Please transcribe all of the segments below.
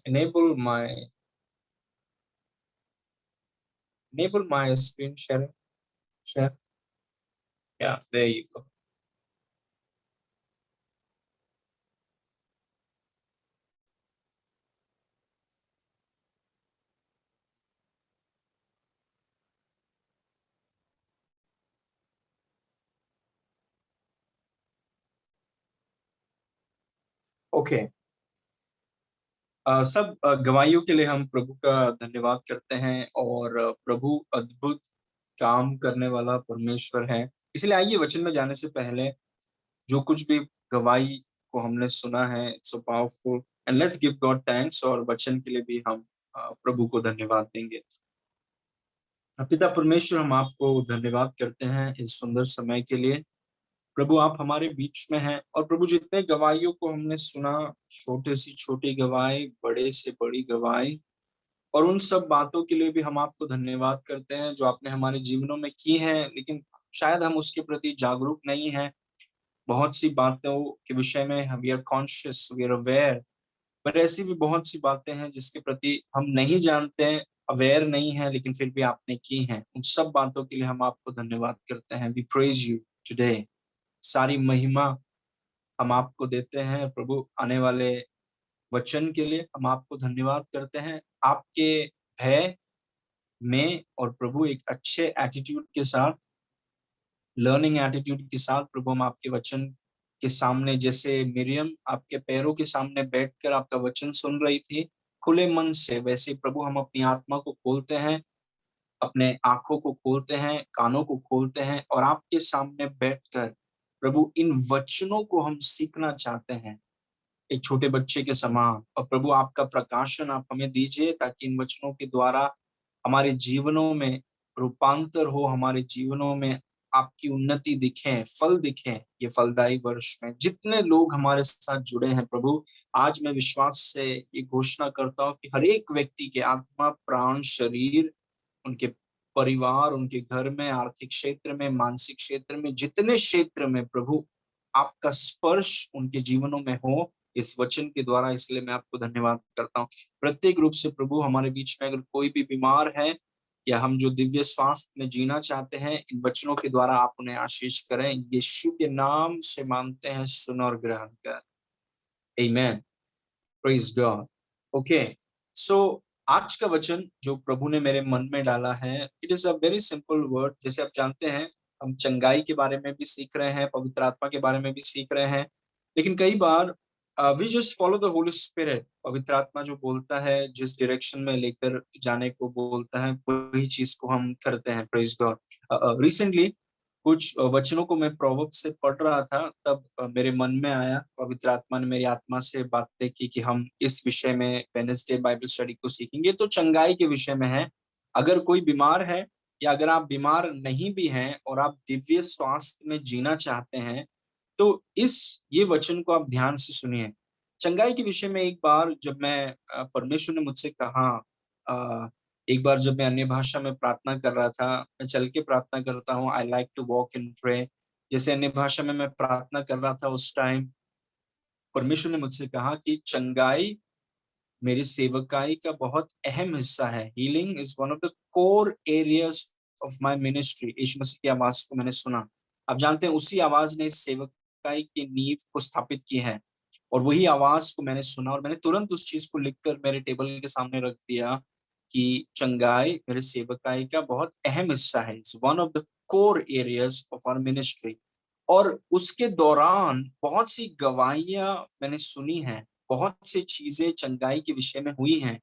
enable my screen sharing. Share. Yeah, there you go. Okay. सब गवाहियों के लिए हम प्रभु का धन्यवाद करते हैं और प्रभु अद्भुत काम करने वाला परमेश्वर है। इसलिए आइए वचन में जाने से पहले जो कुछ भी गवाही को हमने सुना है, it's so powerful and let's give God thanks. और वचन के लिए भी हम प्रभु को धन्यवाद देंगे। पिता परमेश्वर, हम आपको धन्यवाद करते हैं इस सुंदर समय के लिए। प्रभु आप हमारे बीच में हैं और प्रभु जितने गवाहियों को हमने सुना, छोटे से छोटी गवाही, बड़े से बड़ी गवाही, और उन सब बातों के लिए भी हम आपको धन्यवाद करते हैं जो आपने हमारे जीवनों में की हैं, लेकिन शायद हम उसके प्रति जागरूक नहीं हैं। बहुत सी बातों के विषय में हम we are conscious, we are aware, पर ऐसी भी बहुत सी बातें हैं जिसके प्रति हम नहीं जानते हैं, अवेयर नहीं है, लेकिन फिर भी आपने की हैं। उन सब बातों के लिए हम आपको धन्यवाद करते हैं। We praise you today. सारी महिमा हम आपको देते हैं प्रभु। आने वाले वचन के लिए हम आपको धन्यवाद करते हैं। आपके भय में और प्रभु एक अच्छे एटीट्यूड के साथ, लर्निंग एटीट्यूड के साथ प्रभु हम आपके वचन के सामने, जैसे मिरियम आपके पैरों के सामने बैठकर आपका वचन सुन रही थी खुले मन से, वैसे प्रभु हम अपनी आत्मा को खोलते हैं, अपने आंखों को खोलते हैं, कानों को खोलते हैं और आपके सामने बैठकर प्रभु इन वचनों को हम सीखना चाहते हैं एक छोटे बच्चे के समान। और प्रभु आपका प्रकाशन आप हमें दीजिए ताकि इन वचनों के द्वारा हमारे जीवनों में रूपांतर हो, हमारे जीवनों में आपकी उन्नति दिखे, फल दिखे। ये फलदायी वर्ष में जितने लोग हमारे साथ जुड़े हैं प्रभु, आज मैं विश्वास से ये घोषणा करता हूँ कि हर एक व्यक्ति के आत्मा, प्राण, शरीर, उनके परिवार, उनके घर में, आर्थिक क्षेत्र में, मानसिक क्षेत्र में, जितने क्षेत्र में प्रभु आपका स्पर्श उनके जीवनों में हो इस वचन के द्वारा। इसलिए मैं आपको धन्यवाद करता हूँ। प्रत्येक रूप से प्रभु हमारे बीच में अगर कोई भी बीमार है या हम जो दिव्य स्वास्थ्य में जीना चाहते हैं, इन वचनों के द्वारा आप उन्हें आशीष करें। यीशु के नाम से मांगते हैं, सुन और ग्रहण कर। आमीन। Praise God. ओके, सो आज का वचन जो प्रभु ने मेरे मन में डाला है, it is a very simple word. जैसे आप जानते हैं, हम चंगाई के बारे में भी सीख रहे हैं, पवित्र आत्मा के बारे में भी सीख रहे हैं, लेकिन कई बार we just follow the holy spirit. पवित्र आत्मा जो बोलता है, जिस डायरेक्शन में लेकर जाने को बोलता है, वही चीज को हम करते हैं। Praise God. रिसेंटली कुछ वचनों को मैं प्रोवर्ब से पढ़ रहा था, तब मेरे मन में आया, पवित्र आत्मा ने मेरी आत्मा से बातें की कि हम इस विषय में वेडनेसडे बाइबल स्टडी को सीखेंगे। तो चंगाई के विषय में है। अगर कोई बीमार है या अगर आप बीमार नहीं भी हैं और आप दिव्य स्वास्थ्य में जीना चाहते हैं, तो इस ये वचन को आप ध्यान से सुनिए। चंगाई के विषय में एक बार जब मैं परमेश्वर ने मुझसे कहा, एक बार जब मैं अन्य भाषा में प्रार्थना कर रहा था, मैं चल के प्रार्थना करता हूँ, I like to walk in pray. जैसे अन्य भाषा में मैं प्रार्थना कर रहा था, उस टाइम परमेश्वर ने मुझसे कहा कि चंगाई मेरी सेवकाई का बहुत अहम हिस्सा है। Healing is one of the core areas of my ministry. Yeshu Masih की आवाज को मैंने सुना। आप जानते हैं, उसी आवाज ने इस सेवकाई की नींव को स्थापित की है, और वही आवाज को मैंने सुना और मैंने तुरंत उस चीज को लिखकर मेरे टेबल के सामने रख दिया कि चंगाई मेरे सेवकाई का बहुत अहम हिस्सा है। It's one of the core areas of our ministry. और उसके दौरान बहुत सी गवाहियां मैंने सुनी हैं, बहुत सी चीजें चंगाई के विषय में हुई हैं।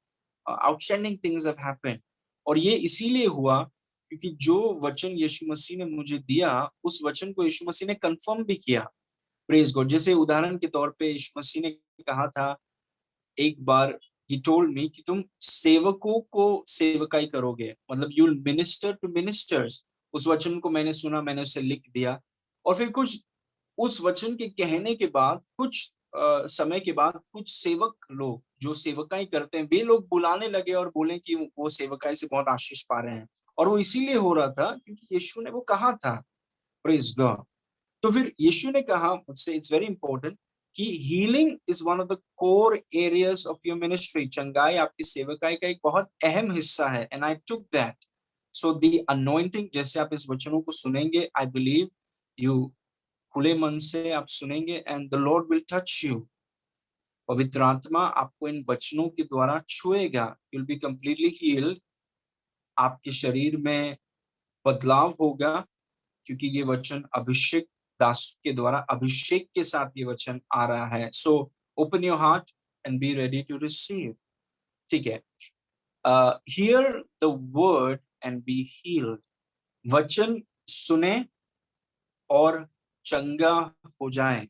Outstanding things have happened. और ये इसीलिए हुआ क्योंकि जो वचन यीशु मसीह ने मुझे दिया, उस वचन को यीशु मसीह ने कंफर्म भी किया। Praise God. जैसे उदाहरण के तौर पे यीशु मसीह ने कहा था एक बार, ही टोल्ड मी कि तुम सेवकों को सेवकाई करोगे, मतलब you will minister to ministers. उस वचन को मैंने सुना, मैंने उसे लिख दिया। और फिर कुछ उस वचन के कहने के बाद, कुछ समय के बाद, कुछ सेवक लोग जो सेवकाई करते हैं, वे लोग बुलाने लगे और बोले कि वो सेवकाई से बहुत आशीष पा रहे हैं। और वो इसीलिए हो रहा था क्योंकि यीशु ने वो कहा था। Praise God. तो फिर यीशु ने कहा मुझसे, इट्स वेरी इंपॉर्टेंट, कि healing is one of the core areas of your ministry. चंगाई आपकी सेवकाई का एक बहुत अहम हिस्सा है, and I took that. So the anointing, जैसे आप इस वचनों को सुनेंगे, आई बिलीव यू खुले मन से आप सुनेंगे and the lord will touch you. पवित्र आत्मा आपको इन वचनों के द्वारा छुएगा, you will be completely healed. आपके शरीर में बदलाव होगा, क्योंकि ये वचन अभिषेक दास के द्वारा, अभिषेक के साथ ये वचन आ रहा है। So open your heart and be ready to receive. ठीक है, hear the word and be healed. वचन सुने और चंगा हो जाए,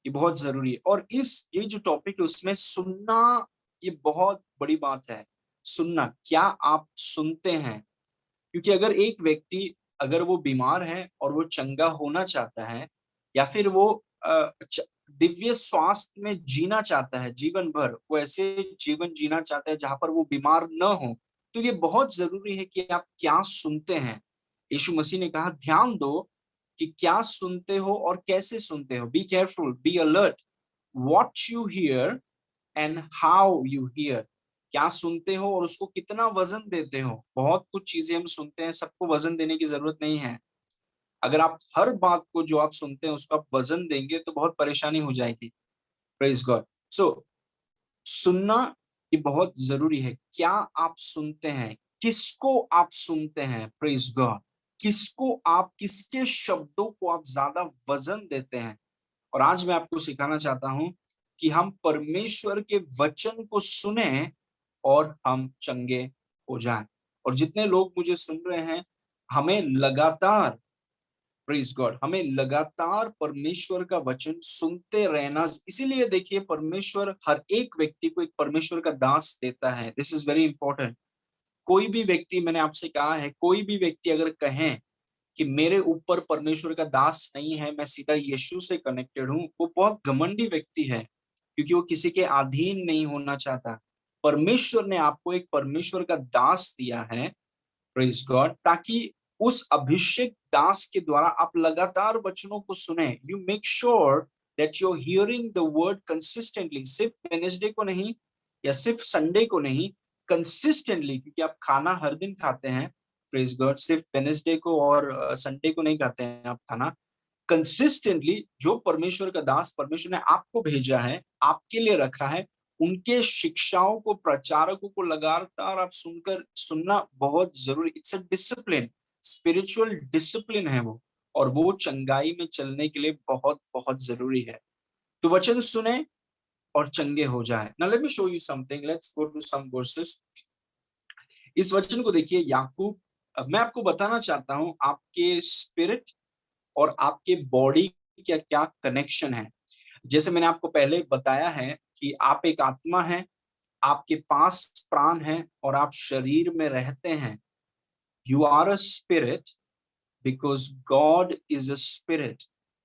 ये बहुत जरूरी है। और ये जो टॉपिक है उसमें सुनना, ये बहुत बड़ी बात है। सुनना, क्या आप सुनते हैं? क्योंकि अगर एक व्यक्ति, अगर वो बीमार है और वो चंगा होना चाहता है, या फिर वो दिव्य स्वास्थ्य में जीना चाहता है, जीवन भर वो ऐसे जीवन जीना चाहता है जहां पर वो बीमार न हो, तो ये बहुत जरूरी है कि आप क्या सुनते हैं। यीशु मसीह ने कहा, ध्यान दो कि क्या सुनते हो और कैसे सुनते हो। Be careful, be alert, what you here and how you here. क्या सुनते हो और उसको कितना वजन देते हो। बहुत कुछ चीजें हम सुनते हैं, सबको वजन देने की जरूरत नहीं है। अगर आप हर बात को जो आप सुनते हैं उसका आप वजन देंगे तो बहुत परेशानी हो जाएगी। Praise God. सो सुनना ये बहुत जरूरी है। क्या आप सुनते हैं? किसको आप सुनते हैं? Praise God. किसको आप, किसके शब्दों को आप ज्यादा वजन देते हैं? और आज मैं आपको सिखाना चाहता हूं कि हम परमेश्वर के वचन को सुने और हम चंगे हो जाएं। और जितने लोग मुझे सुन रहे हैं, हमें लगातार, प्रेज गॉड, हमें लगातार परमेश्वर का वचन सुनते रहना। इसीलिए देखिए, परमेश्वर हर एक व्यक्ति को एक परमेश्वर का दास देता है। This is very important. कोई भी व्यक्ति, मैंने आपसे कहा है, कोई भी व्यक्ति अगर कहें कि मेरे ऊपर परमेश्वर का दास नहीं है, मैं सीधा यीशु से कनेक्टेड हूं, वो बहुत घमंडी व्यक्ति है, क्योंकि वो किसी के अधीन नहीं होना चाहता। परमेश्वर ने आपको एक परमेश्वर का दास दिया है, प्रेज गॉड, ताकि उस अभिषेक दास के द्वारा आप लगातार वचनों को सुने। You make sure that you are hearing the word consistently. सिर्फ वेडनेसडे को नहीं, या सिर्फ संडे को नहीं, कंसिस्टेंटली, क्योंकि आप खाना हर दिन खाते हैं। प्रेज गॉड, सिर्फ वेडनेसडे को और संडे को नहीं खाते हैं आप खाना। कंसिस्टेंटली जो परमेश्वर का दास परमेश्वर ने आपको भेजा है, आपके लिए रखा है, उनके शिक्षाओं को, प्रचारकों को लगातार आप सुनना बहुत जरूरी। It's a discipline, spiritual discipline है वो, और वो चंगाई में चलने के लिए बहुत बहुत जरूरी है। तो वचन सुने और चंगे हो जाए। Now let me show you something, let's go to some verses. इस वचन को देखिए, याकूब, मैं आपको बताना चाहता हूं आपके स्पिरिट और आपके बॉडी का क्या कनेक्शन है। जैसे मैंने आपको पहले बताया है कि आप एक आत्मा है, आपके पास प्राण है और आप शरीर में रहते हैं। You are a spirit because God is a spirit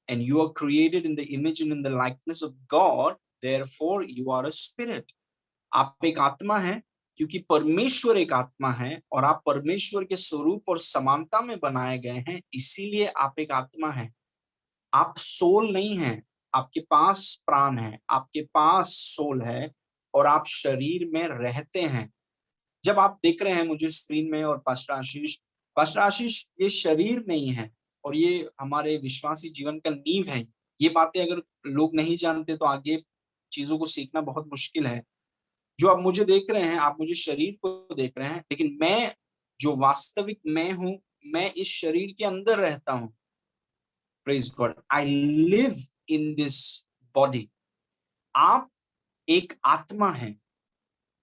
and you are created in the image and in the likeness of God, therefore you are a spirit. आप एक आत्मा है क्योंकि परमेश्वर एक आत्मा है, और आप परमेश्वर के स्वरूप और समानता में बनाए गए हैं, इसीलिए आप एक आत्मा है। आप सोल नहीं हैं, आपके पास प्राण है, आपके पास सोल है, और आप शरीर में रहते हैं। जब आप देख रहे हैं मुझे स्क्रीन में और पास्टर आशीष, ये शरीर नहीं है, और ये हमारे विश्वासी जीवन का नींव है। ये बातें अगर लोग नहीं जानते तो आगे चीजों को सीखना बहुत मुश्किल है। जो आप मुझे देख रहे हैं, आप मुझे शरीर को देख रहे हैं, लेकिन मैं, जो वास्तविक मैं हूं, मैं इस शरीर के अंदर रहता हूं। Praise God, I live in this body. आप एक आत्मा है।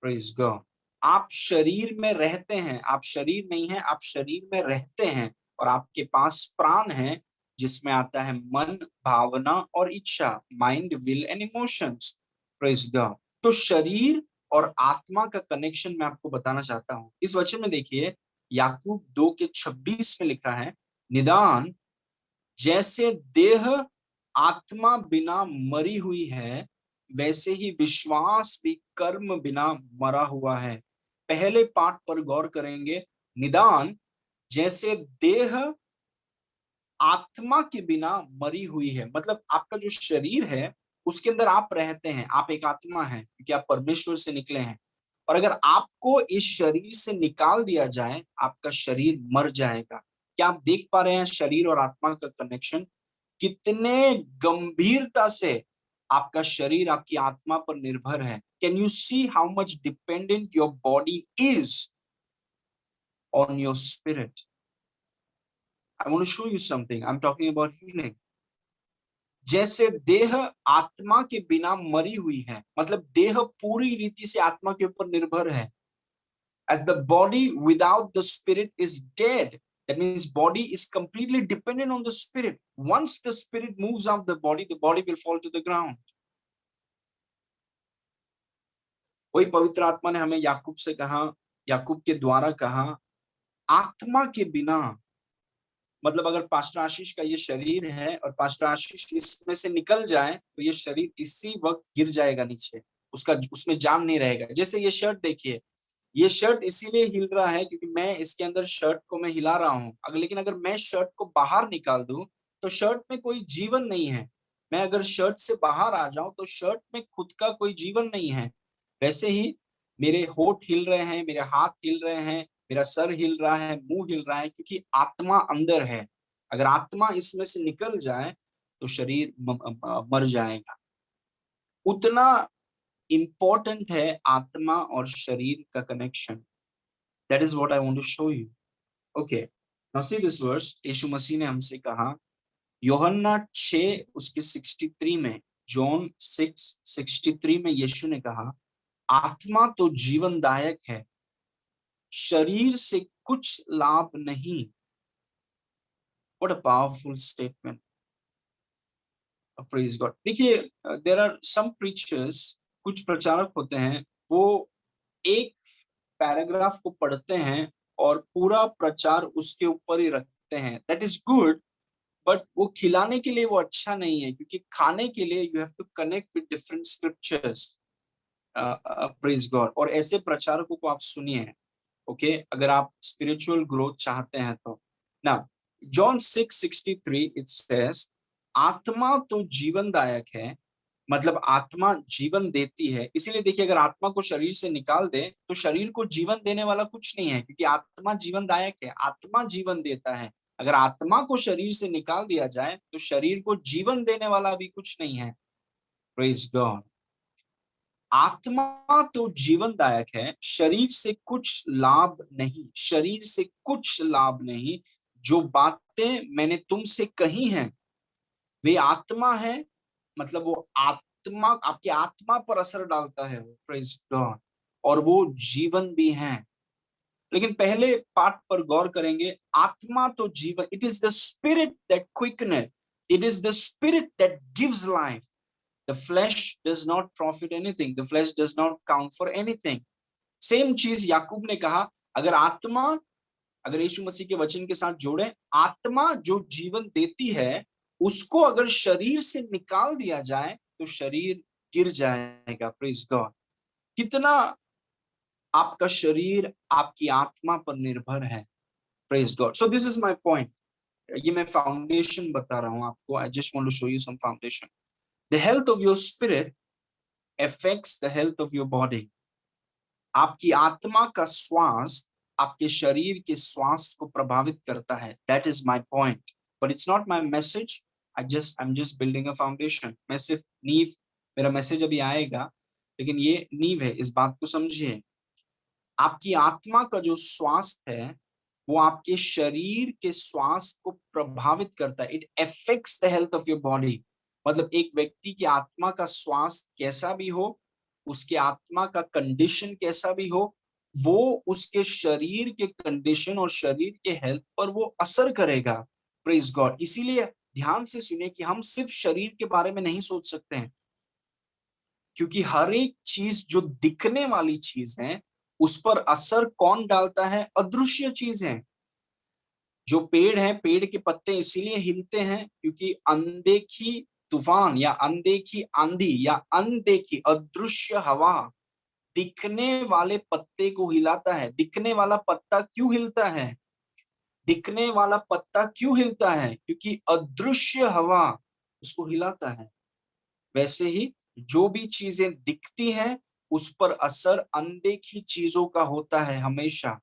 प्रेज गॉड, आप शरीर में रहते हैं, आप शरीर नहीं है, आप शरीर में रहते हैं, और आपके पास प्राण है, जिसमें आता है मन, भावना और इच्छा, mind, will and emotions. Praise God. तो शरीर और आत्मा का कनेक्शन मैं आपको बताना चाहता हूं। इस वचन में देखिए, याकूब 2:26 में लिखा है, निदान जैसे देह आत्मा बिना मरी हुई है, वैसे ही विश्वास भी कर्म बिना मरा हुआ है। पहले पाठ पर गौर करेंगे। निदान जैसे देह आत्मा के बिना मरी हुई है, मतलब आपका जो शरीर है उसके अंदर आप रहते हैं, आप एक आत्मा हैं क्योंकि आप परमेश्वर से निकले हैं। और अगर आपको इस शरीर से निकाल दिया जाए, आपका शरीर मर जाएगा। क्या आप देख पा रहे हैं शरीर और आत्मा का कनेक्शन? कितने गंभीरता से आपका शरीर आपकी आत्मा पर निर्भर है। Can you see how much dependent your body is on your spirit? I want to show you something, I am talking about healing. जैसे देह आत्मा के बिना मरी हुई है, मतलब देह पूरी रीति से आत्मा के ऊपर निर्भर है। As the body without the spirit is dead, that means body is completely dependent on the spirit. Once the spirit moves out the body will fall to the ground. वही पवित्र आत्मा ने हमें याकूब से कहा, याकूब के द्वारा कहा, आत्मा के बिना, मतलब अगर पास्टर आशीष का ये शरीर है और पास्टर आशीष इसमें से निकल जाए तो ये शरीर इसी वक्त गिर जाएगा नीचे, उसका उसमें जान नहीं रहेगा। जैसे ये शर्ट देखिए, ये शर्ट इसीलिए हिल रहा है क्योंकि मैं इसके अंदर शर्ट को मैं हिला रहा हूँ। अगर लेकिन अगर मैं शर्ट को बाहर निकाल दूं तो शर्ट में कोई जीवन नहीं है। मैं अगर शर्ट से बाहर आ जाऊं तो शर्ट में खुद का कोई जीवन नहीं है। वैसे ही मेरे होठ हिल रहे हैं, मेरे हाथ हिल रहे हैं, मेरा सर हिल रहा है, मुंह हिल रहा है, क्योंकि आत्मा अंदर है। अगर आत्मा इसमें से निकल जाए तो शरीर मर जाएगा। उतना इंपॉर्टेंट है आत्मा और शरीर का connection. That is what I want to show you. Okay, now see this verse. Yeshu Masih ने हमसे कहा यूहन्ना 6 उसके 63 में, जॉन 6:63 में यीशु ने कहा, आत्मा तो जीवनदायक है, शरीर से कुछ लाभ नहीं। What a powerful statement. Praise God. देखिए, देयर आर सम प्रीचर्स, कुछ प्रचारक होते हैं, वो एक पैराग्राफ को पढ़ते हैं और पूरा प्रचार उसके ऊपर ही रखते हैं। दैट इज गुड, बट वो खिलाने के लिए वो अच्छा नहीं है, क्योंकि खाने के लिए you have to connect with different scriptures. Praise God. और ऐसे प्रचारकों को आप सुनिए, ओके, अगर आप स्पिरिचुअल ग्रोथ चाहते हैं तो। ना, जॉन 6:63 इट सेज, आत्मा तो जीवनदायक है, मतलब आत्मा जीवन देती है। इसीलिए देखिए, अगर आत्मा को शरीर से निकाल दे तो शरीर को जीवन देने वाला कुछ नहीं है, क्योंकि आत्मा जीवनदायक है, आत्मा जीवन देता है। अगर आत्मा को शरीर से निकाल दिया जाए तो शरीर को जीवन देने वाला भी कुछ नहीं है। Praise God. आत्मा तो जीवनदायक है, शरीर से कुछ लाभ नहीं, शरीर से कुछ लाभ नहीं। जो बातें मैंने तुमसे कही हैं वे आत्मा है, मतलब वो आत्मा आपकी आत्मा पर असर डालता है, प्रेज गॉड, और वो जीवन भी है। लेकिन पहले पार्ट पर गौर करेंगे। आत्मा तो जीवन, it is the spirit that quickness, it is the spirit that gives life. The flash does not profit anything, the flash does not count for anything. Same चीज याकूब ने कहा, अगर आत्मा, अगर यीशु मसीह के वचन के साथ जोड़े, आत्मा जो जीवन देती है उसको अगर शरीर से निकाल दिया जाए तो शरीर गिर जाएगा। Praise God. कितना आपका शरीर आपकी आत्मा पर निर्भर है। Praise God. So this is my point. ये मैं फाउंडेशन बता रहा हूं आपको। I just want to show you some foundation. The health of your spirit affects the health of your body. आपकी आत्मा का स्वास्थ्य आपके शरीर के स्वास्थ्य को प्रभावित करता है। That is my point, but it's not my message. I am just building a foundation. मैं सिर्फ नींव, मेरा मैसेज अभी आएगा, लेकिन ये नींव है, इस बात को समझिए। आपकी आत्मा का जो स्वास्थ्य है वो आपके शरीर के स्वास्थ्य को प्रभावित करता है। It affects the health of your body. मतलब एक व्यक्ति की आत्मा का स्वास्थ्य कैसा भी हो, उसके आत्मा का कंडीशन कैसा भी हो, वो उसके शरीर के कंडीशन और शरीर के हेल्थ पर वो असर करेगा। Praise God. इसीलिए ध्यान से सुनिए कि हम सिर्फ शरीर के बारे में नहीं सोच सकते हैं, क्योंकि हर एक चीज जो दिखने वाली चीज है उस पर असर कौन डालता है? अदृश्य चीज है। जो पेड़ है, पेड़ के पत्ते इसीलिए हिलते हैं क्योंकि अनदेखी तूफान या अनदेखी आंधी या अनदेखी अदृश्य हवा दिखने वाले पत्ते को हिलाता है। दिखने वाला पत्ता क्यों हिलता है? दिखने वाला पत्ता क्यों हिलता है? क्योंकि अदृश्य हवा उसको हिलाता है। वैसे ही जो भी चीजें दिखती हैं उस पर असर अनदेखी चीजों का होता है हमेशा।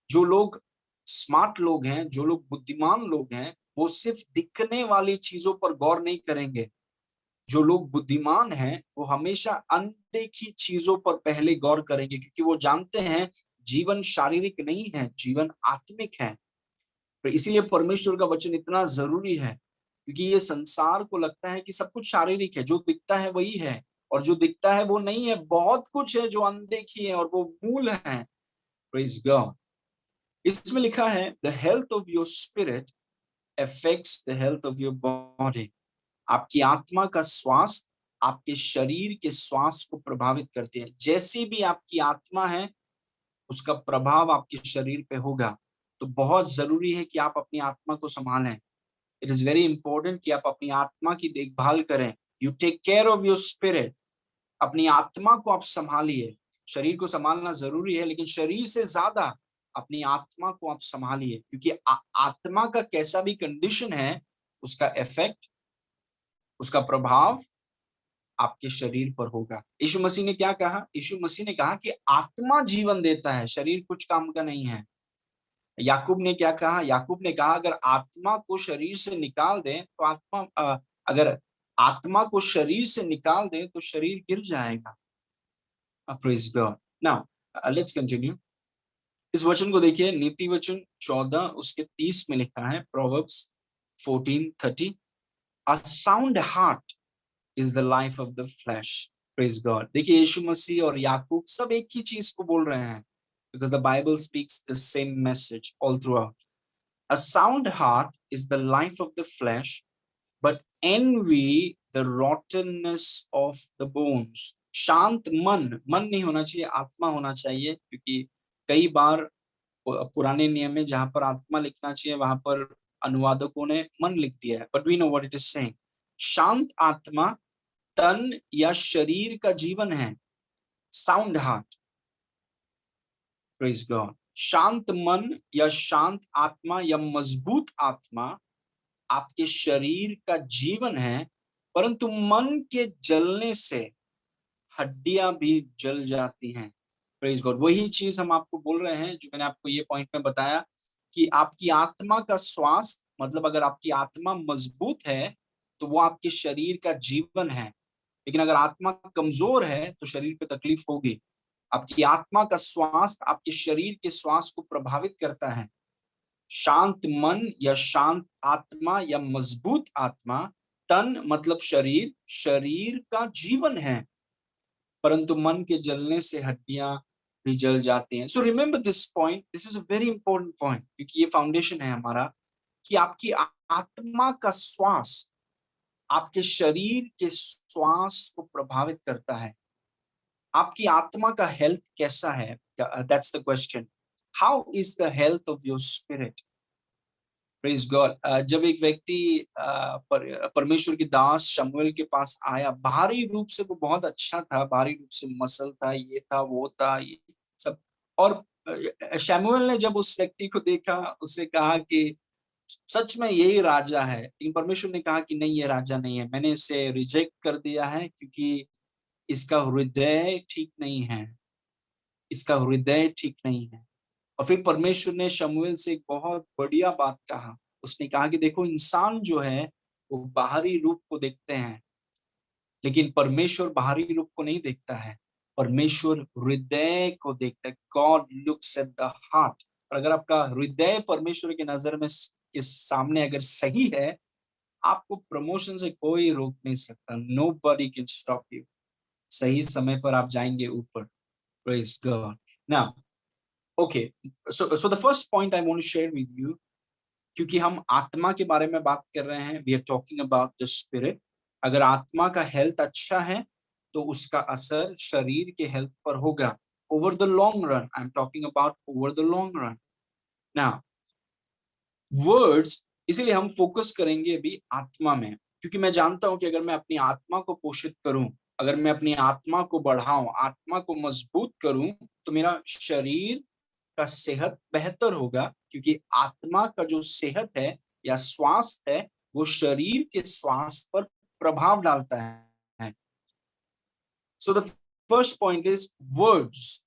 जो लोग स्मार्ट लोग हैं, जो लोग बुद्धिमान लोग हैं, वो सिर्फ दिखने वाली चीजों पर गौर नहीं करेंगे। जो लोग बुद्धिमान हैं, वो हमेशा अनदेखी चीजों पर पहले गौर करेंगे, क्योंकि वो जानते हैं जीवन शारीरिक नहीं है, जीवन आत्मिक है। तो इसीलिए परमेश्वर का वचन इतना जरूरी है, क्योंकि ये संसार को लगता है कि सब कुछ शारीरिक है, जो दिखता है वही है, और जो दिखता है वो नहीं है। बहुत कुछ है जो अनदेखी है और वो मूल है। Praise God. इसमें लिखा है the health of your spirit affects the health of your body. आपकी आत्मा का स्वास्थ्य आपके शरीर के स्वास्थ्य को प्रभावित करती है। जैसी भी आपकी आत्मा है, उसका प्रभाव आपके शरीर पे होगा। तो बहुत जरूरी है कि आप अपनी आत्मा को संभालें। इट इज वेरी इंपॉर्टेंट कि आप अपनी आत्मा की देखभाल करें। You take care of your spirit. अपनी आत्मा को आप संभालिए। शरीर को संभालना जरूरी है, लेकिन शरीर से ज्यादा अपनी आत्मा को आप संभालिए, क्योंकि आत्मा का कैसा भी कंडीशन है, उसका इफेक्ट, उसका प्रभाव आपके शरीर पर होगा। यीशु मसीह ने क्या कहा? यीशु मसीह ने कहा कि आत्मा जीवन देता है, शरीर कुछ काम का नहीं है। याकूब ने क्या कहा? याकूब ने कहा अगर आत्मा को शरीर से निकाल दें तो अगर आत्मा को शरीर से निकाल दें तो शरीर गिर जाएगा। Praise God. Now let's continue. इस वचन को देखिए, नीति वचन 14 उसके 30 में लिखा है, proverbs 14:30, a sound heart is the life of the flash. Praise God. देखिए, यीशु मसीह और याकूब सब एक ही चीज को बोल रहे हैं, because the Bible speaks the same message all throughout. A sound heart is the life of the flesh, but envy the rottenness of the bones. शांत मन, मन नहीं होना चाहिए, आत्मा होना चाहिए, क्योंकि कई बार पुराने नियम में जहां पर आत्मा लिखना चाहिए वहां पर अनुवादकों ने मन लिख दिया है। But we know what it is saying. शांत आत्मा तन या शरीर का जीवन है। Sound heart. Praise God. शांत मन या शांत आत्मा या मजबूत आत्मा आपके शरीर का जीवन है, परंतु मन के जलने से हड्डियां भी जल जाती हैं। Praise God. वही चीज हम आपको बोल रहे हैं जो मैंने आपको ये पॉइंट में बताया, कि आपकी आत्मा का स्वास्थ्य, मतलब अगर आपकी आत्मा मजबूत है तो वो आपके शरीर का जीवन है। लेकिन अगर आत्मा कमजोर है तो शरीर पे तकलीफ होगी। आपकी आत्मा का स्वास्थ्य आपके शरीर के स्वास्थ्य को प्रभावित करता है। शांत मन या शांत आत्मा या मजबूत आत्मा, तन मतलब शरीर, शरीर का जीवन है, परंतु मन के जलने से हड्डियां भी जल जाती हैं। So remember this point, this is a very important point, क्योंकि ये फाउंडेशन है हमारा, कि आपकी आत्मा का श्वास आपके शरीर के श्वास को प्रभावित करता है। आपकी आत्मा का हेल्थ कैसा है? That's the question. How is the health of your spirit? Praise God. जब एक व्यक्ति परमेश्वर की दास शमूएल के पास आया, बाहरी रूप से वो बहुत अच्छा था, बाहरी रूप से मसल था, ये था वो था ये सब। और शमूएल ने जब उस व्यक्ति को देखा, उससे कहा कि सच में यही राजा है। लेकिन परमेश्वर ने कहा कि नहीं, ये राजा नहीं है, मैंने इसे रिजेक्ट कर दिया है, क्योंकि इसका हृदय ठीक नहीं है, इसका हृदय ठीक नहीं है। और फिर परमेश्वर ने शमूएल से एक बहुत बढ़िया बात कहा। उसने कहा कि देखो, इंसान जो है वो बाहरी रूप को देखते हैं, लेकिन परमेश्वर बाहरी रूप को नहीं देखता है, परमेश्वर हृदय को देखता है। God looks at the heart. और अगर आपका हृदय परमेश्वर की नजर में के सामने अगर सही है, आपको प्रमोशन से कोई रोक नहीं सकता। Nobody can stop you. सही समय पर आप जाएंगे ऊपर। Praise God. Now okay, so the first point I want to share with you, क्योंकि हम आत्मा के बारे में बात कर रहे हैं, we are talking about the spirit. अगर आत्मा का हेल्थ अच्छा है तो उसका असर शरीर के हेल्थ पर होगा, over the long run. I am talking about over the long run. Now words, इसीलिए हम फोकस करेंगे अभी आत्मा में, क्योंकि मैं जानता हूं कि अगर मैं अपनी आत्मा को पोषित करूं, अगर मैं अपनी आत्मा को बढ़ाऊं, आत्मा को मजबूत करूं, तो मेरा शरीर का सेहत बेहतर होगा, क्योंकि आत्मा का जो सेहत है या स्वास्थ्य है, वो शरीर के स्वास्थ्य पर प्रभाव डालता है। सो the first point is words.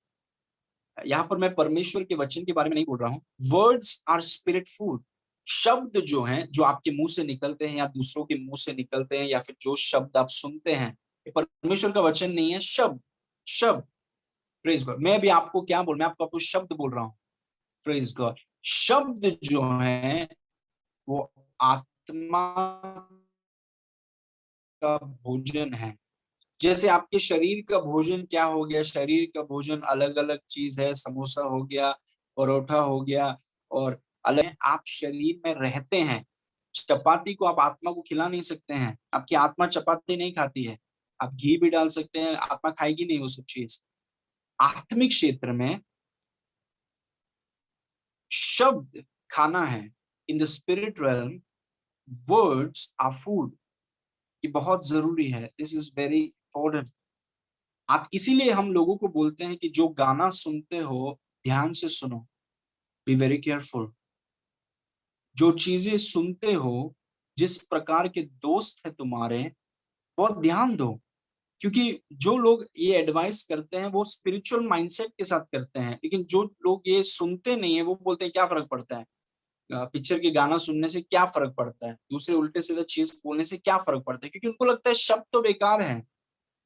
यहाँ पर मैं परमेश्वर के वचन के बारे में नहीं बोल रहा हूँ। Words are spirit food. शब्द जो हैं, जो आपके मुंह से निकलते हैं या दूसरों के मुंह से निकलते हैं, या फिर जो शब्द आप सुनते हैं, ये परमेश्वर का वचन नहीं है। शब्द, शब्द। Praise God. मैं भी आपको क्या बोल, मैं आपको शब्द बोल रहा हूँ। Praise God. शब्द जो है वो आत्मा का भोजन है। जैसे आपके शरीर का भोजन क्या हो गया, शरीर का भोजन अलग अलग चीज है। समोसा हो गया, परोठा हो गया, और अलग आप शरीर में रहते हैं। चपाती को आप आत्मा को खिला नहीं सकते हैं। आपकी आत्मा चपाती नहीं खाती है। आप घी भी डाल सकते हैं, आत्मा खाएगी नहीं वो सब चीज। आत्मिक क्षेत्र में शब्द खाना है। In the spirit realm, words are food. ये बहुत जरूरी है। This is very important. आप इसीलिए हम लोगों को बोलते हैं कि जो गाना सुनते हो ध्यान से सुनो। B very careful. जो चीजें सुनते हो, जिस प्रकार के दोस्त है तुम्हारे, बहुत ध्यान दो। क्योंकि जो लोग ये एडवाइस करते हैं वो स्पिरिचुअल माइंडसेट के साथ करते हैं, लेकिन जो लोग ये सुनते नहीं है वो बोलते हैं क्या फर्क पड़ता है, पिक्चर के गाना सुनने से क्या फर्क पड़ता है, दूसरे उल्टे सीधे चीज बोलने से क्या फर्क पड़ता है। क्योंकि उनको लगता है शब्द तो बेकार है,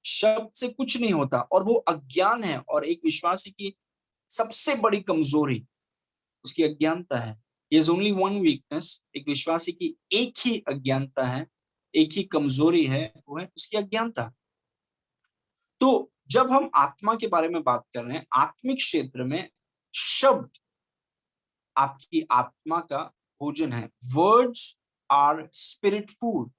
शब्द से कुछ नहीं होता, और वो अज्ञान है। और एक विश्वासी की सबसे बड़ी कमजोरी उसकी अज्ञानता है। Is only one weakness. एक विश्वासी की एक ही अज्ञानता है, एक ही कमजोरी है, वो है उसकी अज्ञानता। तो जब हम आत्मा के बारे में बात कर रहे हैं, आत्मिक क्षेत्र में शब्द आपकी आत्मा का भोजन है। Words are spirit food.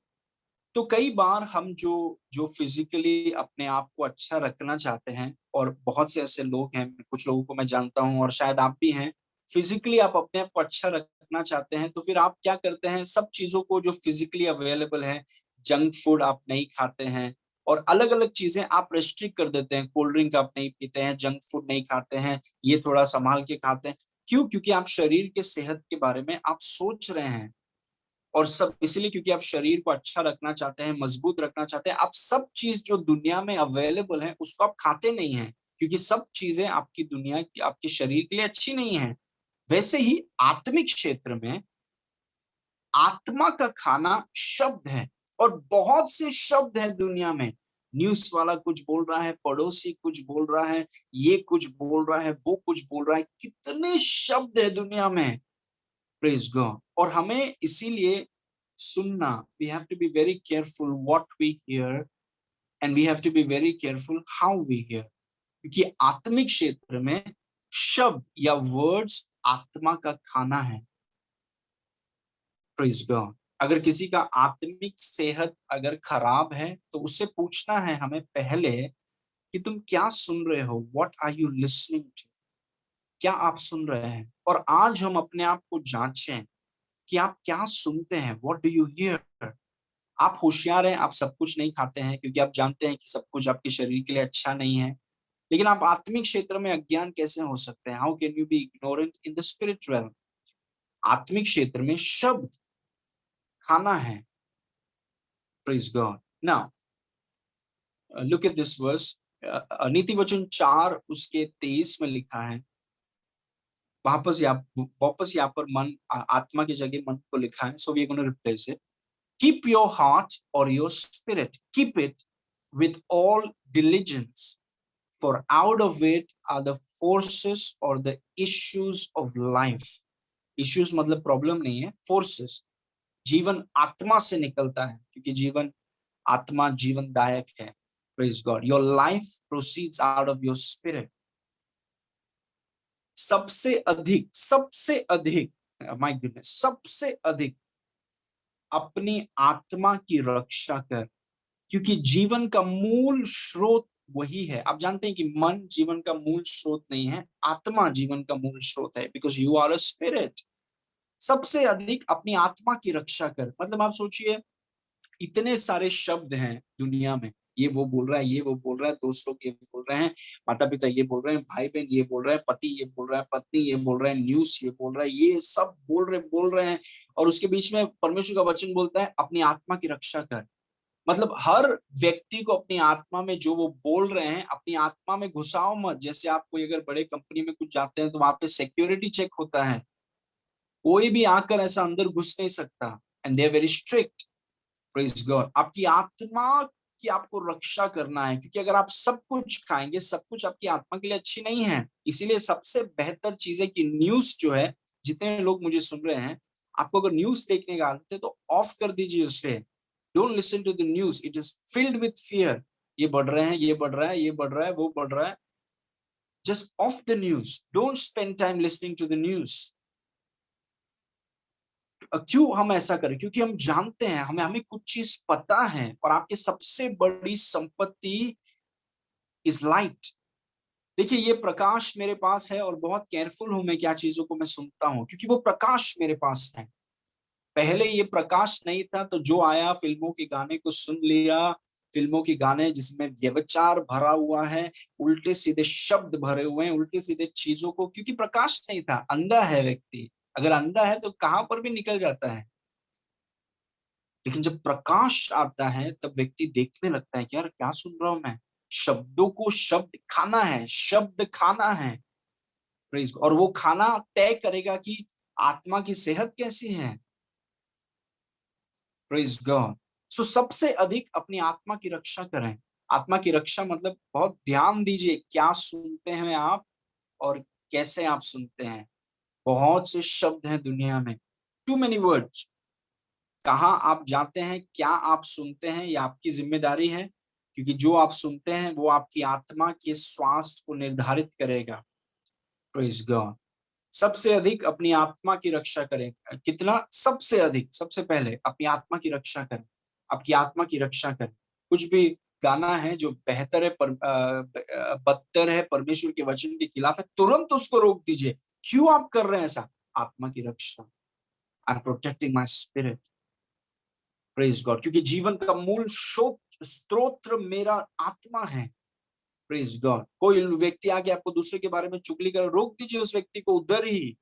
तो कई बार हम जो जो फिजिकली अपने आप को अच्छा रखना चाहते हैं, और बहुत से ऐसे लोग हैं, कुछ लोगों को मैं जानता हूं और शायद आप भी हैं, फिजिकली आप अपने आप को अच्छा रखना चाहते हैं, तो फिर आप क्या करते हैं, सब चीजों को जो फिजिकली अवेलेबल है, जंक फूड आप नहीं खाते हैं, और अलग अलग चीजें आप रेस्ट्रिक्ट कर देते हैं। कोल्ड ड्रिंक आप नहीं पीते हैं, जंक फूड नहीं खाते हैं, ये थोड़ा संभाल के खाते हैं। क्यों? क्योंकि आप शरीर के सेहत के बारे में आप सोच रहे हैं। और सब इसलिए क्योंकि आप शरीर को अच्छा रखना चाहते हैं, मजबूत रखना चाहते हैं। आप सब चीज जो दुनिया में अवेलेबल है उसको आप खाते नहीं हैं, क्योंकि सब चीजें आपकी दुनिया की आपके शरीर के लिए अच्छी नहीं है। वैसे ही आत्मिक क्षेत्र में आत्मा का खाना शब्द है। और बहुत से शब्द है दुनिया में। न्यूज वाला कुछ बोल रहा है, पड़ोसी कुछ बोल रहा है, ये कुछ बोल रहा है, वो कुछ बोल रहा है। कितने शब्द है दुनिया में। Praise God. और हमें इसीलिए सुनना, we have to be very careful what we hear, and we have to be very careful how we hear. क्योंकि आत्मिक क्षेत्र में शब्द या वर्ड्स आत्मा का खाना है। Praise God. अगर किसी का आत्मिक सेहत अगर खराब है तो उससे पूछना है हमें पहले कि तुम क्या सुन रहे हो, what are you listening to. क्या आप सुन रहे हैं? और आज हम अपने आप को जांचें कि आप क्या सुनते हैं, व्हाट डू यू हियर। आप होशियार हैं, आप सब कुछ नहीं खाते हैं, क्योंकि आप जानते हैं कि सब कुछ आपके शरीर के लिए अच्छा नहीं है। लेकिन आप आत्मिक क्षेत्र में अज्ञान कैसे हो सकते हैं? How can you be ignorant in the spirit realm? आत्मिक क्षेत्र में शब्द खाना है। Praise God. Now look at this verse. नीति वचन 4 उसके 23 में लिखा है। वापस यहाँ पर मन, आत्मा की जगह मन को लिखा है। So we are going to replace it. Keep your heart or your spirit, keep it with all diligence, for out of it are the forces or the issues of life. Issues मतलब problem नहीं है, forces। जीवन आत्मा से निकलता है, क्योंकि जीवन आत्मा जीवनदायक है। Praise God. Your life proceeds out of your spirit. सबसे अधिक, my goodness, सबसे अधिक अपनी आत्मा की रक्षा कर, क्योंकि जीवन का मूल स्रोत वही है। आप जानते हैं कि मन जीवन का मूल स्रोत नहीं है, आत्मा जीवन का मूल स्रोत है। Because you are a spirit. सबसे अधिक अपनी आत्मा की रक्षा कर, मतलब आप सोचिए, इतने सारे शब्द हैं दुनिया में। ये वो बोल रहा है, ये वो बोल रहा है, दोस्त लोग ये बोल रहे हैं, माता पिता ये बोल रहे हैं, भाई बहन ये बोल रहे हैं, पति ये बोल रहा है, पत्नी ये बोल रहा है, न्यूज ये बोल रहा है, ये सब बोल रहे हैं। और उसके बीच में परमेश्वर का वचन बोलता है अपनी आत्मा की रक्षा कर। मतलब हर व्यक्ति को अपनी आत्मा में जो वो बोल रहे हैं, अपनी आत्मा में घुसाओ मत। जैसे आप कोई अगर बड़े कंपनी में कुछ जाते हैं तो वहां पे सिक्योरिटी चेक होता है, कोई भी आकर ऐसा अंदर घुस नहीं सकता, and they are very strict. Praise God. आपकी आत्मा की आपको रक्षा करना है, क्योंकि अगर आप सब कुछ खाएंगे, सब कुछ आपकी आत्मा के लिए अच्छी नहीं है। इसीलिए सबसे बेहतर चीज है कि न्यूज जो है, जितने लोग मुझे सुन रहे हैं, आपको अगर न्यूज देखने का आदत है तो ऑफ कर दीजिए उसे। Don't listen to the news, it is filled with fear. ये बढ़ रहे हैं, ये बढ़ रहा है, ये बढ़ रहा है, वो बढ़ रहा है। Just off the news, don't spend time listening to the news. क्यों हम ऐसा करें? क्योंकि हम जानते हैं, हमें हमें कुछ चीज पता है, और आपकी सबसे बड़ी संपत्ति इज लाइट। देखिए, ये प्रकाश मेरे पास है और बहुत केयरफुल हूं मैं क्या चीजों को मैं सुनता हूं, क्योंकि वो प्रकाश मेरे पास है। पहले ये प्रकाश नहीं था, तो जो आया फिल्मों के गाने को सुन लिया। फिल्मों के गाने जिसमें व्यभिचार भरा हुआ है, उल्टे सीधे शब्द भरे हुए हैं, उल्टे सीधे चीजों को, क्योंकि प्रकाश नहीं था। अंधा है व्यक्ति, अगर अंधा है तो कहां पर भी निकल जाता है। लेकिन जब प्रकाश आता है तब व्यक्ति देखने लगता है कि यार क्या सुन रहा हूं मैं। शब्दों को शब्द खाना है, शब्द खाना है। प्रेज। और वो खाना तय करेगा कि आत्मा की सेहत कैसी है। Praise God. सो सबसे अधिक अपनी आत्मा की रक्षा करें। आत्मा की रक्षा मतलब बहुत ध्यान दीजिए क्या सुनते हैं आप, और कैसे आप सुनते हैं। बहुत से शब्द हैं दुनिया में, टू मेनी वर्ड्स। कहाँ आप जाते हैं, क्या आप सुनते हैं, ये आपकी जिम्मेदारी है, क्योंकि जो आप सुनते हैं वो आपकी आत्मा के स्वास्थ्य को निर्धारित करेगा। Praise God. सबसे अधिक अपनी आत्मा की रक्षा करें। कितना? सबसे अधिक, सबसे पहले अपनी आत्मा की रक्षा करें। आपकी आत्मा की रक्षा करें। कुछ भी गाना है जो बेहतर है बदतर है, परमेश्वर के वचन के खिलाफ है, तुरंत उसको रोक दीजिए। क्यों आप कर रहे हैं ऐसा? आत्मा की रक्षा। I am protecting my spirit. Praise God. क्योंकि जीवन का मूल स्रोत मेरा आत्मा है। Praise God. कोई व्यक्ति आके आपको दूसरे के बारे में चुगली कर, रोक दीजिए उस व्यक्ति को उधर ही।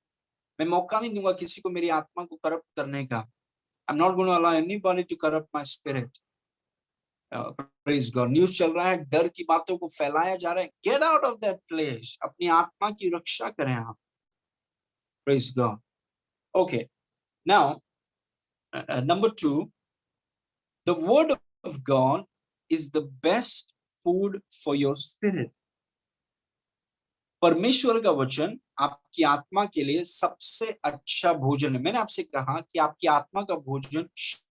मैं मौका नहीं दूंगा किसी को मेरी आत्मा को करप्ट करने का। I am not going to allow anybody to corrupt my spirit. Praise God. News चल रहा है, डर की बातों को फैलाया जा रहा है, get out of that place. अपनी आत्मा की रक्षा करें आप। Praise God. Okay, now number 2, the word of God is the best food for your spirit. परमेश्वर का वचन आपकी आत्मा के लिए सबसे अच्छा भोजन है। मैंने आपसे कहा कि आपकी आत्मा का भोजन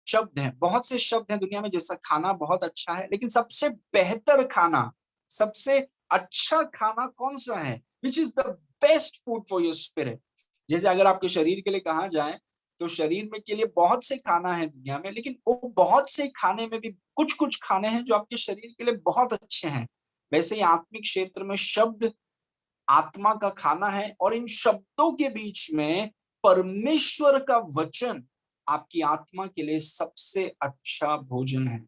शब्द है। बहुत से शब्द हैं दुनिया में, जैसा खाना बहुत अच्छा है, लेकिन सबसे बेहतर खाना, सबसे अच्छा खाना कौन सा है? Which is the best food for your spirit. जैसे अगर आपके शरीर के लिए कहा जाए, तो शरीर में के लिए बहुत से खाना है दुनिया में, लेकिन वो बहुत से खाने में भी कुछ कुछ खाने हैं जो आपके शरीर के लिए बहुत अच्छे हैं। वैसे ही आत्मिक क्षेत्र में शब्द आत्मा का खाना है, और इन शब्दों के बीच में परमेश्वर का वचन आपकी आत्मा के लिए सबसे अच्छा भोजन है।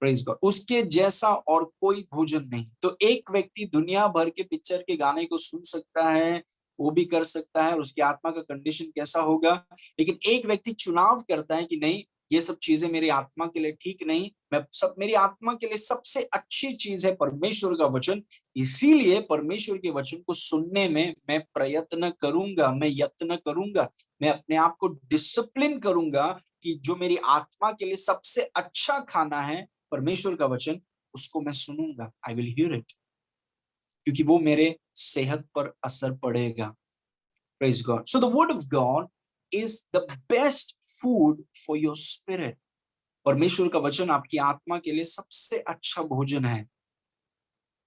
Praise God. उसके जैसा और कोई भोजन नहीं। तो एक व्यक्ति दुनिया भर के पिक्चर के गाने को सुन सकता है, वो भी कर सकता है, और उसकी आत्मा का कंडीशन कैसा होगा। लेकिन एक व्यक्ति चुनाव करता है कि नहीं, ये सब चीजें मेरी आत्मा के लिए ठीक नहीं, मेरी आत्मा के लिए सबसे अच्छी चीज है परमेश्वर का वचन। इसीलिए परमेश्वर के वचन को सुनने में मैं प्रयत्न करूंगा, मैं यत्न करूंगा, मैं अपने आप को डिसिप्लिन करूंगा कि जो मेरी आत्मा के लिए सबसे अच्छा खाना है परमेश्वर का वचन, उसको मैं सुनूंगा। आई विल हियर इट, क्योंकि वो मेरे सेहत पर असर पड़ेगा। Praise God. So the word of God is the best food for your spirit. परमेश्वर का वचन आपकी आत्मा के लिए सबसे अच्छा भोजन है,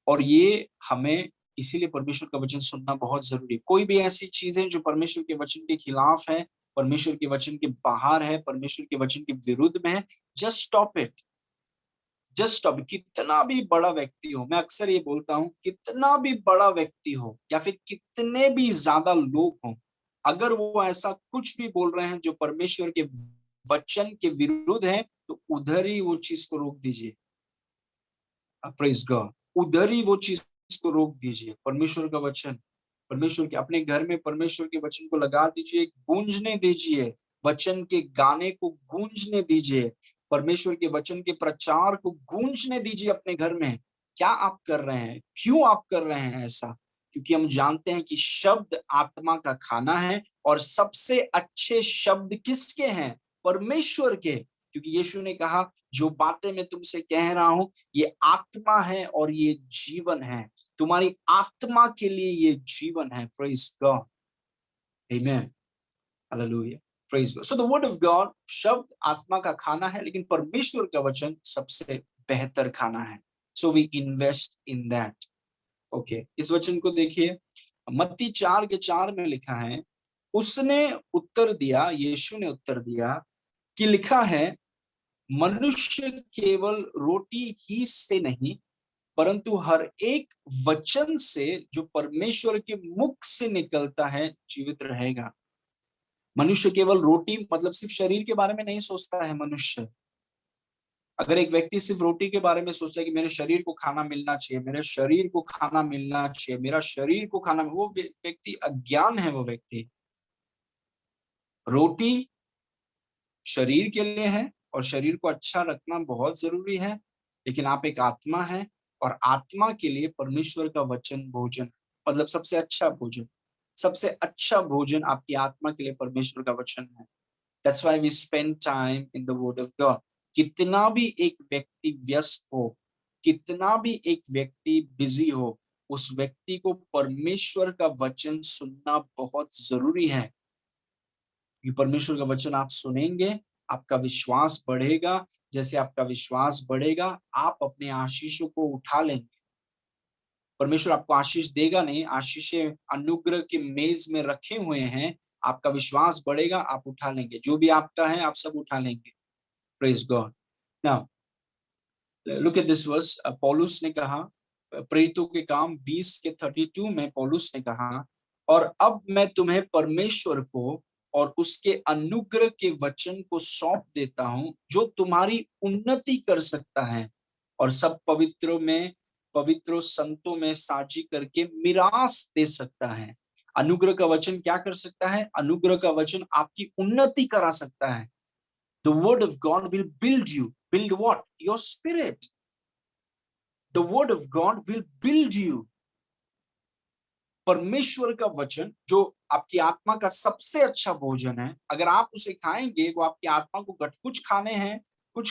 और ये हमें इसीलिए परमेश्वर का वचन सुनना बहुत जरूरी है। कोई भी ऐसी चीजें जो परमेश्वर के वचन के खिलाफ है, परमेश्वर के वचन के बाहर है, परमेश्वर के वचन के विरुद्ध में है, जस्ट स्टॉप इट। जस्ट अब कितना भी बड़ा व्यक्ति हो, मैं अक्सर ये बोलता हूं, कितना भी बड़ा व्यक्ति हो या फिर कितने भी ज्यादा लोग हों, अगर वो ऐसा कुछ भी बोल रहे हैं जो परमेश्वर के वचन के विरुद्ध है, तो उधर ही वो चीज को रोक दीजिए। Praise God. उधर ही वो चीज को रोक दीजिए। परमेश्वर का वचन, परमेश्वर के अपने घर में परमेश्वर के वचन को लगा दीजिए, गूंजने दीजिए, वचन के गाने को गूंजने दीजिए। परमेश्वर के वचन के प्रचार को गूंजने दीजिए अपने घर में। क्या आप कर रहे हैं? क्यों आप कर रहे हैं ऐसा? क्योंकि हम जानते हैं कि शब्द आत्मा का खाना है, और सबसे अच्छे शब्द किसके हैं? परमेश्वर के। क्योंकि यीशु ने कहा, जो बातें मैं तुमसे कह रहा हूं, ये आत्मा है और ये जीवन है। तुम्हारी आत्मा के लिए ये जीवन है। Praise God, amen, hallelujah, praise God. So the word of God, शब्द आत्मा का खाना है, लेकिन परमेश्वर का वचन सबसे बेहतर खाना है। So we invest in that. Okay, इस वचन को देखिए, मत्ती 4:4 में लिखा है, उसने उत्तर दिया, यीशु ने उत्तर दिया कि लिखा है, मनुष्य केवल रोटी ही से नहीं, परंतु हर एक वचन से जो परमेश्वर के मुख से निकलता है जीवित रहेगा। मनुष्य केवल रोटी मतलब सिर्फ शरीर के बारे में नहीं सोचता है मनुष्य। अगर एक व्यक्ति सिर्फ रोटी के बारे में सोचता है कि मेरे शरीर को खाना मिलना चाहिए, मेरे शरीर को खाना मिलना चाहिए, मेरा शरीर को खाना, वो व्यक्ति अज्ञान है। वो व्यक्ति, रोटी शरीर के लिए है और शरीर को अच्छा रखना बहुत जरूरी है, लेकिन आप एक आत्मा है, और आत्मा के लिए परमेश्वर का वचन भोजन, मतलब सबसे अच्छा भोजन। सबसे अच्छा भोजन आपकी आत्मा के लिए परमेश्वर का वचन है। That's why we spend time in the word of God. कितना भी एक व्यक्ति व्यस्त हो, कितना भी एक व्यक्ति बिजी हो, उस व्यक्ति को परमेश्वर का वचन सुनना बहुत जरूरी है। कि परमेश्वर का वचन आप सुनेंगे, आपका विश्वास बढ़ेगा। जैसे आपका विश्वास बढ़ेगा, आप अपने आशीषों को उठा लेंगे। परमेश्वर आपको आशीष देगा नहीं, आशीषें अनुग्रह की मेज में रखे हुए हैं। आपका विश्वास बढ़ेगा, आप उठा लेंगे। जो भी आपका है, आप सब उठा लेंगे। Praise God. Now look at this verse. पौलुस ने कहा, प्रेरितों के काम 20:32 में पौलुस ने कहा, और अब मैं तुम्हें परमेश्वर को और उसके अनुग्रह के वचन को सौंप देता हूं, जो तुम्हारी उन्नति कर सकता है और सब पवित्रों संतों में साझी करके मिरास दे सकता है। अनुग्रह का वचन क्या कर सकता है? अनुग्रह का वचन आपकी उन्नति करा सकता है। The word of God will build you. Build what? Your spirit. The word of God will build you. परमेश्वर का वचन जो आपकी आत्मा का सबसे अच्छा भोजन है, अगर आप उसे खाएंगे, वो आपकी आत्मा को कुछ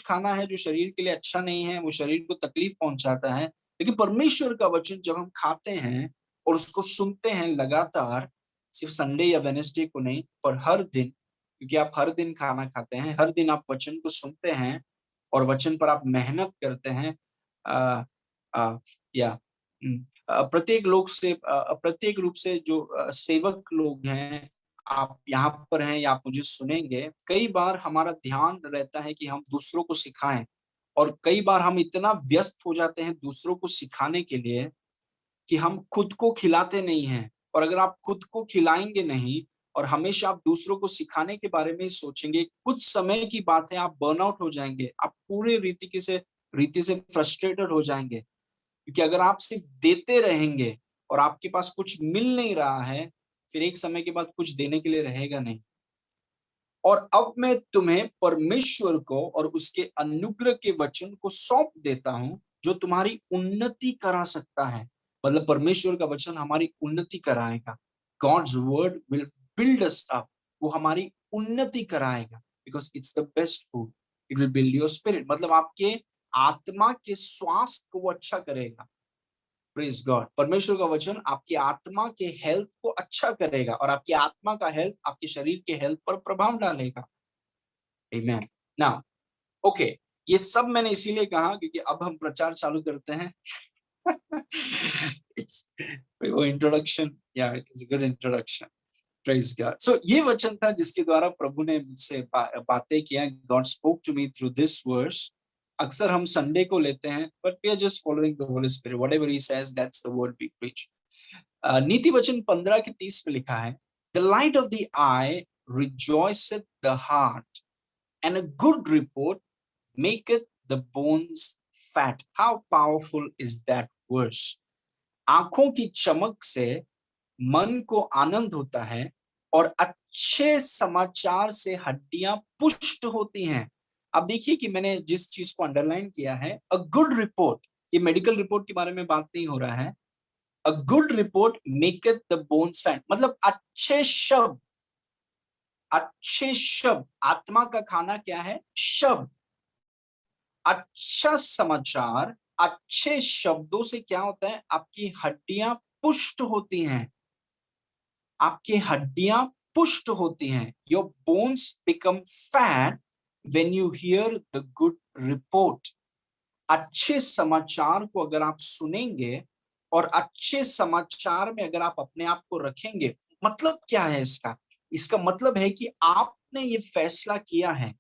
खाना है जो शरीर के लिए अच्छा नहीं है, वो शरीर को तकलीफ पहुंचाता है। लेकिन परमेश्वर का वचन जब हम खाते हैं और उसको सुनते हैं लगातार, सिर्फ संडे या वेडनेसडे को नहीं, पर हर दिन, क्योंकि आप हर दिन खाना खाते हैं, हर दिन आप वचन को सुनते हैं और वचन पर आप मेहनत करते हैं। आ, आ, या प्रत्येक रूप से जो सेवक लोग हैं, आप यहाँ पर हैं या आप मुझे सुनेंगे, कई बार हमारा ध्यान रहता है कि हम दूसरों को सिखाएं, और कई बार हम इतना व्यस्त हो जाते हैं दूसरों को सिखाने के लिए कि हम खुद को खिलाते नहीं हैं। और अगर आप खुद को खिलाएंगे नहीं और हमेशा आप दूसरों को सिखाने के बारे में ही सोचेंगे, कुछ समय की बात है, आप बर्नआउट हो जाएंगे, आप पूरे रीति से फ्रस्ट्रेटेड हो जाएंगे। क्योंकि अगर आप सिर्फ देते रहेंगे और आपके पास कुछ मिल नहीं रहा है, फिर एक समय के बाद कुछ देने के लिए रहेगा नहीं। और अब मैं तुम्हें परमेश्वर को और उसके अनुग्रह के वचन को सौंप देता हूं, जो तुम्हारी उन्नति करा सकता है। मतलब परमेश्वर का वचन हमारी उन्नति कराएगा। God's word will build us up. वो हमारी उन्नति कराएगा, because it's the best food. It will build your spirit, मतलब आपके आत्मा के स्वास्थ्य को वो अच्छा करेगा। Praise God. परमेश्वर का वचन आपकी आत्मा के हेल्थ को अच्छा करेगा, और आपकी आत्मा का हेल्थ आपके शरीर के हेल्थ पर प्रभाव डालेगा। आमेन। नाउ ओके, ये सब मैंने इसीलिए कहा क्योंकि अब हम प्रचार चालू करते हैं। वो इंट्रोडक्शन, या it is good introduction. Praise God. So ये वचन था जिसके द्वारा प्रभु ने मुझसे बातें किया। God spoke to me through this verse. अक्सर हम संडे को लेते हैं, but we are just following the holy spirit, whatever he says that's the word we preach. नीति वचन 15:30 में लिखा है, the light of the eye rejoiceth the heart, and a good report maketh the bones fat. How powerful is that verse? आंखों की चमक से मन को आनंद होता है, और अच्छे समाचार से हड्डियां पुष्ट होती हैं। अब देखिए कि मैंने जिस चीज को अंडरलाइन किया है, अ गुड रिपोर्ट, ये मेडिकल रिपोर्ट के बारे में बात नहीं हो रहा है। A good report maketh the bones stand, मतलब अच्छे शब्द, अच्छे शब्द, आत्मा का खाना क्या है? शब्द। अच्छा समाचार, अच्छे शब्दों से क्या होता है? आपकी हड्डियां पुष्ट होती हैं, आपकी हड्डियां पुष्ट होती हैं। Your bones become fat when you here the good report. अच्छे समाचार को अगर आप सुनेंगे और अच्छे समाचार में अगर आप अपने आप को रखेंगे, मतलब क्या है इसका? इसका मतलब है कि आपने ये फैसला किया है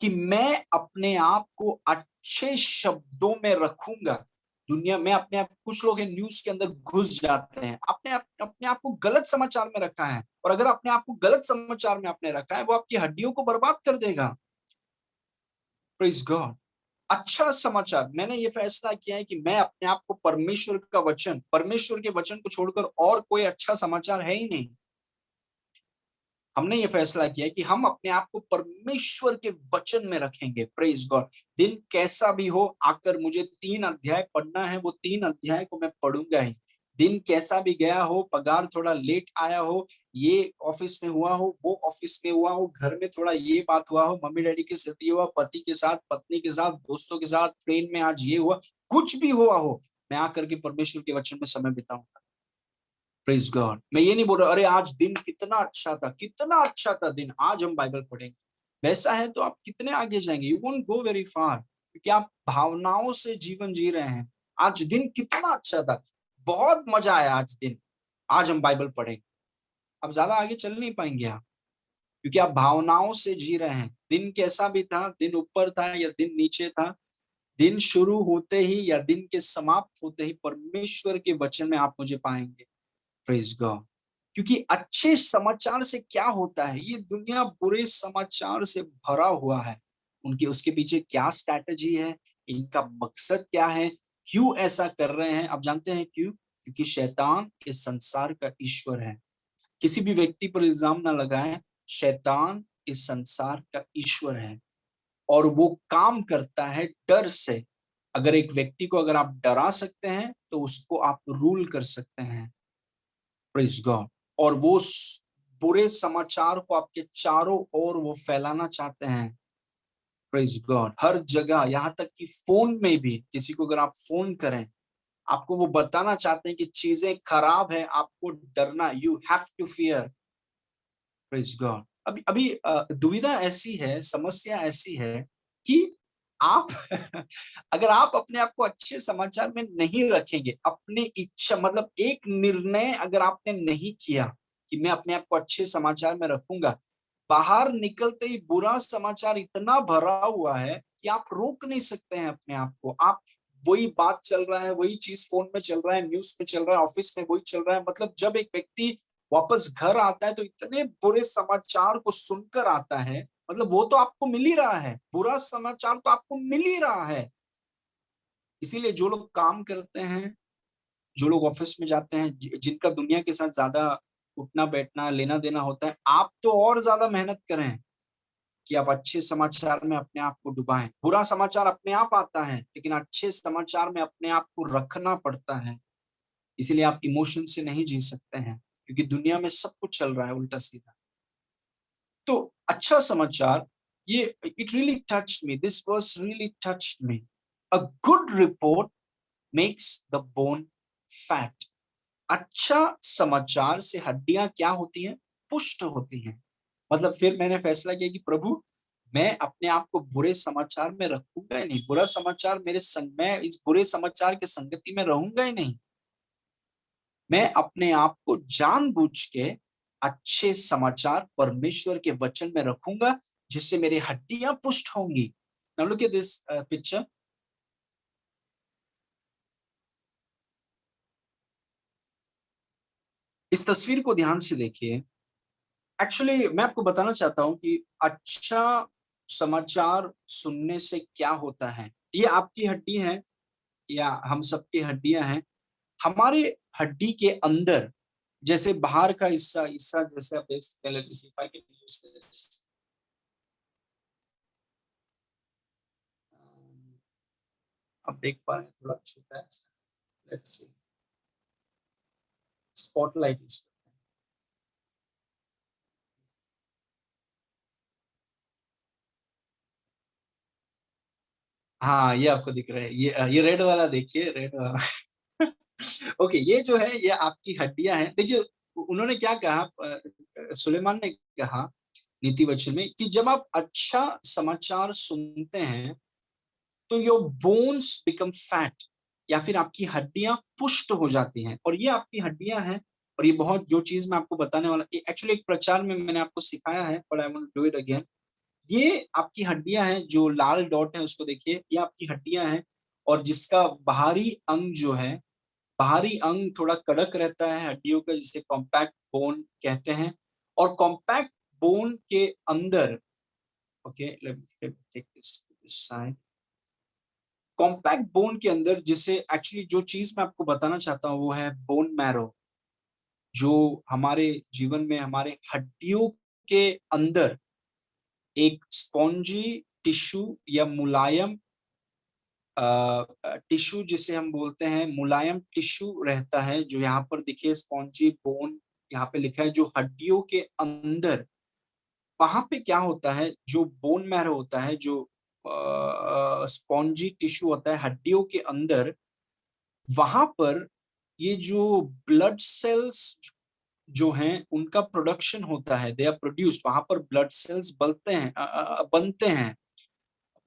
कि मैं अपने आप को अच्छे शब्दों में रखूंगा। दुनिया में अपने आप, कुछ लोग हैं न्यूज़ के अंदर घुस जाते हैं, अपने आप को गलत समाचार में रखा है, और अगर अपने आप को गलत समाचार में आपने रखा है, वो आपकी हड्डियों को बर्बाद कर देगा। Praise God. अच्छा समाचार, मैंने ये फैसला किया है कि मैं अपने आप को परमेश्वर के वचन को छोड़कर और कोई अच्छा समाचार है ही नहीं। हमने ये फैसला किया है कि हम अपने आप को परमेश्वर के वचन में रखेंगे। Praise God. दिन कैसा भी हो, आकर मुझे 3 अध्याय पढ़ना है, वो 3 अध्याय को मैं पढ़ूंगा ही। दिन कैसा भी गया हो, पगार थोड़ा लेट आया हो, ये ऑफिस में हुआ हो, वो ऑफिस में हुआ हो, घर में थोड़ा ये बात हुआ हो, मम्मी डैडी के साथ ये हुआ, पति के साथ, पत्नी के साथ, दोस्तों के साथ, ट्रेन में आज ये हुआ, कुछ भी हुआ हो, मैं आकर के परमेश्वर के वचन में समय बिताऊंगा। Praise God. मैं ये नहीं बोल रहा अरे आज दिन कितना अच्छा था, कितना अच्छा था दिन, आज हम बाइबल पढ़ेंगे। वैसा है तो आप कितने आगे जाएंगे? You won't go very far, क्योंकि आप भावनाओं से जीवन जी रहे हैं। आज दिन कितना अच्छा था, बहुत मजा आया आज दिन, आज हम बाइबल पढ़ेंगे। अब ज्यादा आगे चल नहीं पाएंगे आप, क्योंकि आप भावनाओं से जी रहे हैं। दिन कैसा भी था, दिन ऊपर था या दिन नीचे था, दिन शुरू होते ही या दिन के समाप्त होते ही परमेश्वर के वचन में आप मुझे पाएंगे। Praise God. क्योंकि अच्छे समाचार से क्या होता है, ये दुनिया बुरे समाचार से भरा हुआ है। उनके उसके पीछे क्या स्ट्रैटेजी है, इनका मकसद क्या है, क्यों ऐसा कर रहे हैं? आप जानते हैं क्यों? क्योंकि शैतान इस संसार का ईश्वर है। किसी भी व्यक्ति पर इल्जाम ना लगाएं, शैतान इस संसार का ईश्वर है और वो काम करता है डर से। अगर एक व्यक्ति को अगर आप डरा सकते हैं तो उसको आप रूल कर सकते हैं। Praise God. और वो बुरे समाचार को आपके चारों ओर वो फैलाना चाहते हैं। Praise God. हर जगह, यहाँ तक कि फोन में भी, किसी को अगर आप फोन करें, आपको वो बताना चाहते हैं कि चीजें खराब है, आपको डरना, you have to fear. Praise God. अभी अभी दुविधा ऐसी है, समस्या ऐसी है कि आप अगर आप अपने आप को अच्छे समाचार में नहीं रखेंगे, अपने इच्छा मतलब एक निर्णय अगर आपने नहीं किया कि मैं अपने आप को अच्छे समाचार में रखूंगा, बाहर निकलते ही बुरा समाचार इतना भरा हुआ है कि आप रोक नहीं सकते हैं अपने आप को। आप, वही बात चल रहा है, वही चीज फोन में चल रहा है, न्यूज में चल रहा है, ऑफिस में वही चल रहा है। मतलब जब एक व्यक्ति वापस घर आता है तो इतने बुरे समाचार को सुनकर आता है, मतलब वो तो आपको मिल ही रहा है, बुरा समाचार तो आपको मिल ही रहा है। इसीलिए जो लोग काम करते हैं, जो लोग ऑफिस में जाते हैं, जिनका दुनिया के साथ ज्यादा उठना बैठना लेना देना होता है, आप तो और ज्यादा मेहनत करें कि आप अच्छे समाचार में अपने आप को डुबाएं। बुरा समाचार अपने आप आता है, लेकिन अच्छे समाचार में अपने आप को रखना पड़ता है। इसीलिए आप इमोशन से नहीं जी सकते हैं, क्योंकि दुनिया में सब कुछ चल रहा है उल्टा सीधा। तो अच्छा समाचार, ये it really touched me, this verse really touched me. A good report makes the bone fat. अच्छा समाचार से हड्डियां क्या होती हैं? पुष्ट होती हैं। मतलब फिर मैंने फैसला किया कि प्रभु, मैं अपने आप को बुरे समाचार में रखूंगा ही नहीं, बुरा समाचार मेरे संग, मैं इस बुरे समाचार के संगति में रहूंगा ही नहीं। मैं अपने आप को जानबूझ के अच्छे समाचार परमेश्वर के वचन में रखूंगा, जिससे मेरी हड्डियां पुष्ट होंगी। Now look at this picture. इस तस्वीर को ध्यान से देखिए। एक्चुअली मैं आपको बताना चाहता हूं कि अच्छा समाचार सुनने से क्या होता है। ये आपकी हड्डी है या हम सबकी हड्डियां हैं। हमारे हड्डी के अंदर, जैसे बाहर का हिस्सा हिस्सा जैसे आप देख सकते हैं, let me see if I can use this. आप देख पा रहे हैं, थोड़ा छोटा है। लेट्स सी, स्पॉटलाइट यूज करते हैं। हाँ, ये आपको दिख रहा है, ये रेड वाला देखिए, रेड वाला। ओके, ये जो है ये आपकी हड्डियां हैं। देखिए उन्होंने क्या कहा, सुलेमान ने कहा नीति वचन में कि जब आप अच्छा समाचार सुनते हैं तो योर बोन्स बिकम फैट, या फिर आपकी हड्डियां पुष्ट हो जाती हैं। और ये आपकी हड्डियां हैं। और ये बहुत, जो चीज मैं आपको बताने वाला, एक्चुअली एक प्रचार में मैंने आपको सिखाया है, but I want to do it again. ये आपकी हड्डियां हैं, जो लाल डॉट है उसको देखिए, ये आपकी हड्डियां हैं। और जिसका बाहरी अंग जो है, बाहरी अंग थोड़ा कड़क रहता है हड्डियों का, जिसे कॉम्पैक्ट बोन कहते हैं। और कॉम्पैक्ट बोन के अंदर, okay let me take this side. Compact bone के अंदर, जिसे एक्चुअली जो चीज मैं आपको बताना चाहता हूँ वो है बोन मैरो, जो हमारे जीवन में, हमारे हड्डियों के अंदर एक स्पॉन्जी टिश्यू या मुलायम टिश्यू, जिसे हम बोलते हैं मुलायम टिश्यू रहता है, जो यहाँ पर देखिए स्पॉन्जी बोन यहाँ पे लिखा है, जो हड्डियों के अंदर। वहां पे क्या होता है, जो बोन मैरो होता है, जो स्पॉन्जी टिश्यू होता है हड्डियों के अंदर, वहां पर ये जो ब्लड सेल्स जो हैं उनका प्रोडक्शन होता है, दे आर प्रोड्यूस्ड, वहां पर ब्लड सेल्स बनते हैं।